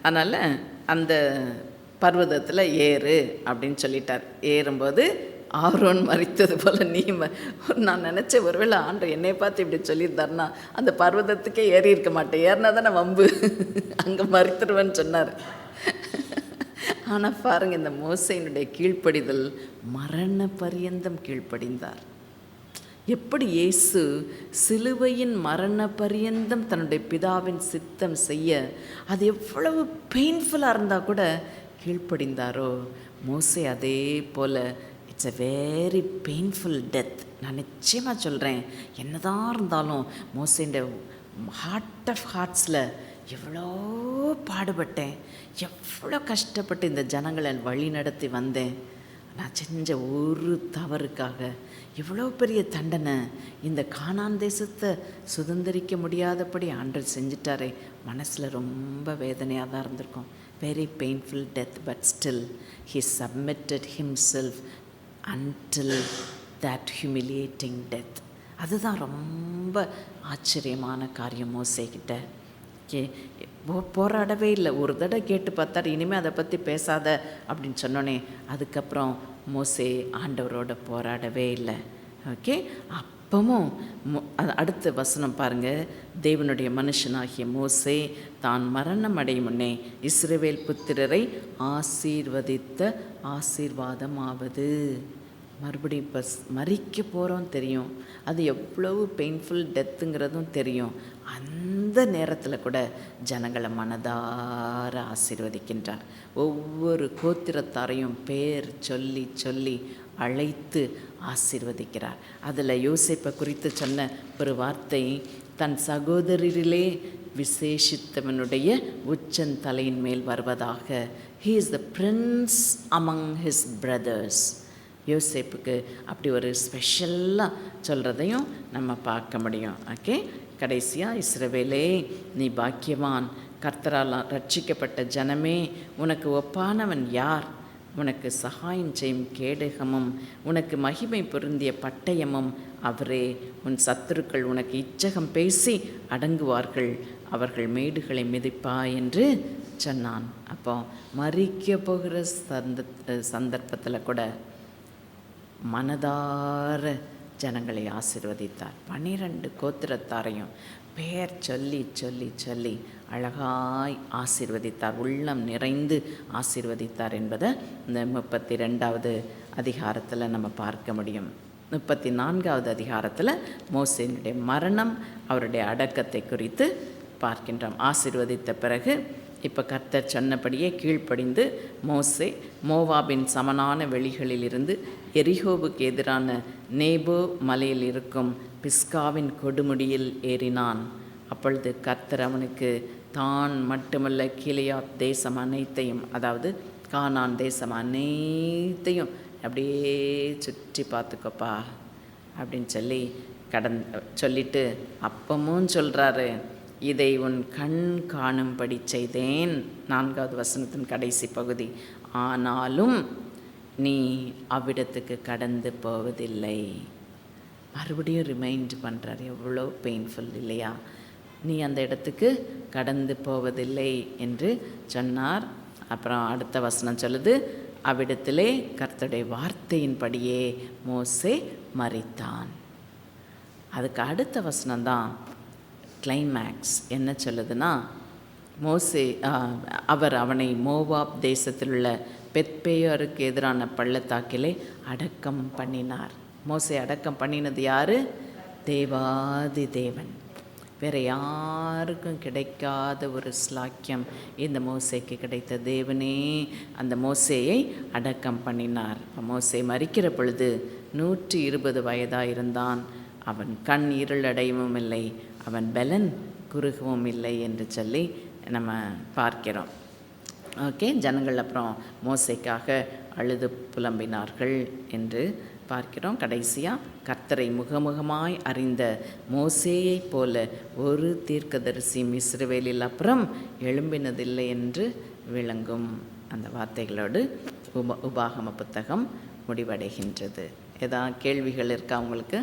Speaker 1: அதனால் அந்த பர்வதத்தில் ஏறு அப்படின்னு சொல்லிட்டார். ஏறும்போது ஆரோன் மரித்தது போல் நீ நான் நினச்சேன், ஒருவேளை ஆண்டு என்னை பார்த்து இப்படி சொல்லியிருந்தாருன்னா அந்த பர்வதத்துக்கே ஏறி இருக்க மாட்டேன், ஏறினா தானே வம்பு, அங்கே மரித்துருவேன்னு சொன்னார். ஆனால் பாருங்கள், இந்த மோசேயினுடைய கீழ்ப்படிதல் மரண பரியந்தம் கீழ்ப்படிந்தார். எப்படி இயேசு சிலுவையின் மரண பரியந்தம் தன்னுடைய பிதாவின் சித்தம் செய்ய அது எவ்வளவு பெயின்ஃபுல்லாக இருந்தால் கூட கீழ்ப்படிந்தாரோ, மோசே அதே போல் it's a very painful death. நான் நிச்சயமாக சொல்கிறேன், என்னதான் இருந்தாலும் மோசேண்ட ஹார்ட் ஆஃப் ஹார்ட்ஸில் எவ்வளோ பாடுபட்டேன், எவ்வளோ கஷ்டப்பட்டு இந்த ஜனங்களை வழி நடத்தி வந்தேன். நான் செஞ்ச ஒரு தவறுக்காக இவ்வளோ பெரிய தண்டனை, இந்த கானான் தேசத்தை சுதந்திரிக்க முடியாதபடி ஆண்டவர் செஞ்சிட்டாரே. மனசில் ரொம்ப வேதனையாக தான் இருந்திருக்கும். Very painful death, but still he submitted himself until that humiliating death. அதுதான் ரொம்ப ஆச்சரியமான காரியம் மோசேக்கிட்ட. போராடவே இல்லை. ஒரு தடவை கேட்டு பார்த்தாரு, இனிமேல் அதை பற்றி பேசாத அப்படின்னு சொன்னோன்னே அதுக்கப்புறம் மோசே ஆண்டவரோட போராடவே இல்லை. ஓகே, அப்பவும் அடுத்த வசனம் பாருங்கள். தேவனுடைய மனுஷனாகிய மோசே தான் மரணம் அடையும் முன்னே இஸ்ரவேல் புத்திரரை ஆசீர்வதித்த ஆசீர்வாதமாவது. மறுபடியும் இப்போ மறிக்க போகிறோம் தெரியும், அது எவ்வளவு பெயின்ஃபுல் டெத்துங்கிறதும் தெரியும். அந்த நேரத்தில் கூட ஜனங்களை மனதார ஆசீர்வதிக்கின்றார். ஒவ்வொரு கோத்திரத்தாரையும் பேர் சொல்லி சொல்லி அழைத்து ஆசீர்வதிக்கிறார். அதில் யோசேப்பை குறித்து சொன்ன ஒரு வார்த்தை, தன் சகோதரரிலே விசேஷித்தவனுடைய உச்சந்தலையின் மேல் வருவதாக. He is the prince among his brothers. யோசேப்புக்கு அப்படி ஒரு ஸ்பெஷலாக சொல்கிறதையும் நம்ம பார்க்க முடியும். ஓகே, கடைசியாக இஸ்ரவேலே நீ பாக்கியவான், கர்த்தரால் ரட்சிக்கப்பட்ட ஜனமே, உனக்கு ஒப்பானவன் யார்? உனக்கு சகாயம் செய்யும் கேடகமும் உனக்கு மகிமை பொருந்திய பட்டயமும் அவரே. உன் சத்துருக்கள் உனக்கு இச்சகம் பேசி அடங்குவார்கள், அவர்கள் மேடுகளை மிதிப்பாய் என்று சொன்னான். அப்போ மறிக்க போகிற சந்தர்ப்பத்தில் கூட மனதார ஜனங்களை ஆசீர்வதித்தார். 12 கோத்திரத்தாரையும் பெயர் சொல்லி சொல்லி சொல்லி அழகாய் ஆசீர்வதித்தார், உள்ளம் நிறைந்து ஆசீர்வதித்தார் என்பதை இந்த 32வது அதிகாரத்தில் நம்ம பார்க்க முடியும். 34வது அதிகாரத்தில் மோசேனுடைய மரணம், அவருடைய அடக்கத்தை குறித்து பார்க்கின்றோம். ஆசீர்வதித்த பிறகு இப்போ கர்த்தர் சொன்னபடியே கீழ்ப்படிந்து மோசே மோவாபின் சமனான வெளிகளிலிருந்து எரிகோவுக்கு எதிரான நேபோ மலையில் இருக்கும் பிஸ்காவின் கொடுமுடியில் ஏறினான். அப்பொழுது கர்த்தர் அவனுக்கு தான் மட்டுமல்ல கீலேயாத் தேசம் அனைத்தையும், அதாவது கானான் தேசம் அனைத்தையும் அப்படியே சுற்றி பார்த்துக்கோப்பா அப்படின்னு சொல்லி சொல்லிட்டு அப்பமும் சொல்கிறாரு, இதை உன் கண் காணும்படி செய்தேன். 4வது வசனத்தின் கடைசி பகுதி, ஆனாலும் நீ அவ்விடத்துக்கு கடந்து போவதில்லை. மறுபடியும் ரிமைண்ட் பண்ணுறார், எவ்வளோ பெயின்ஃபுல் இல்லையா? நீ அந்த இடத்துக்கு கடந்து போவதில்லை என்று சொன்னார். அப்புறம் அடுத்த வசனம் சொல்லுது, அவ்விடத்திலே கர்த்தருடைய வார்த்தையின்படியே மோசே மரித்தான். அதுக்கு அடுத்த வசனம்தான் கிளைமேக்ஸ். என்ன சொல்லுதுன்னா, மோசே அவனை மோவாப் தேசத்தில் உள்ள பெத்பேயோருக்கு எதிரான பள்ளத்தாக்கிலே அடக்கம் பண்ணினார். மோசே அடக்கம் பண்ணினது யார்? தேவாதி தேவன். வேறு யாருக்கும் கிடைக்காத ஒரு ஸ்லாக்கியம் இந்த மோசேக்கு கிடைத்த. தேவனே அந்த மோசேயை அடக்கம் பண்ணினார். மோசே மரிக்கிற பொழுது 120 வயதாக இருந்தான். அவன் கண் இருளடையவும் இல்லை, அவன் பலன் குறுகவும் இல்லை என்று சொல்லி நம்ம பார்க்கிறோம். ஓகே, ஜனங்கள் அப்புறம் மோசேக்காக அழுது புலம்பினார்கள் என்று பார்க்கிறோம். கடைசியாக கர்த்தரை முகமுகமாய் அறிந்த மோசேயைப் போல ஒரு தீர்க்கதரிசியும் இஸ்ரவேலில் அப்புறம் எழும்பினதில்லை என்று விளங்கும். அந்த வார்த்தைகளோடு உபாகம புத்தகம் முடிவடைகின்றது. ஏதாவது கேள்விகள் இருக்கா உங்களுக்கு?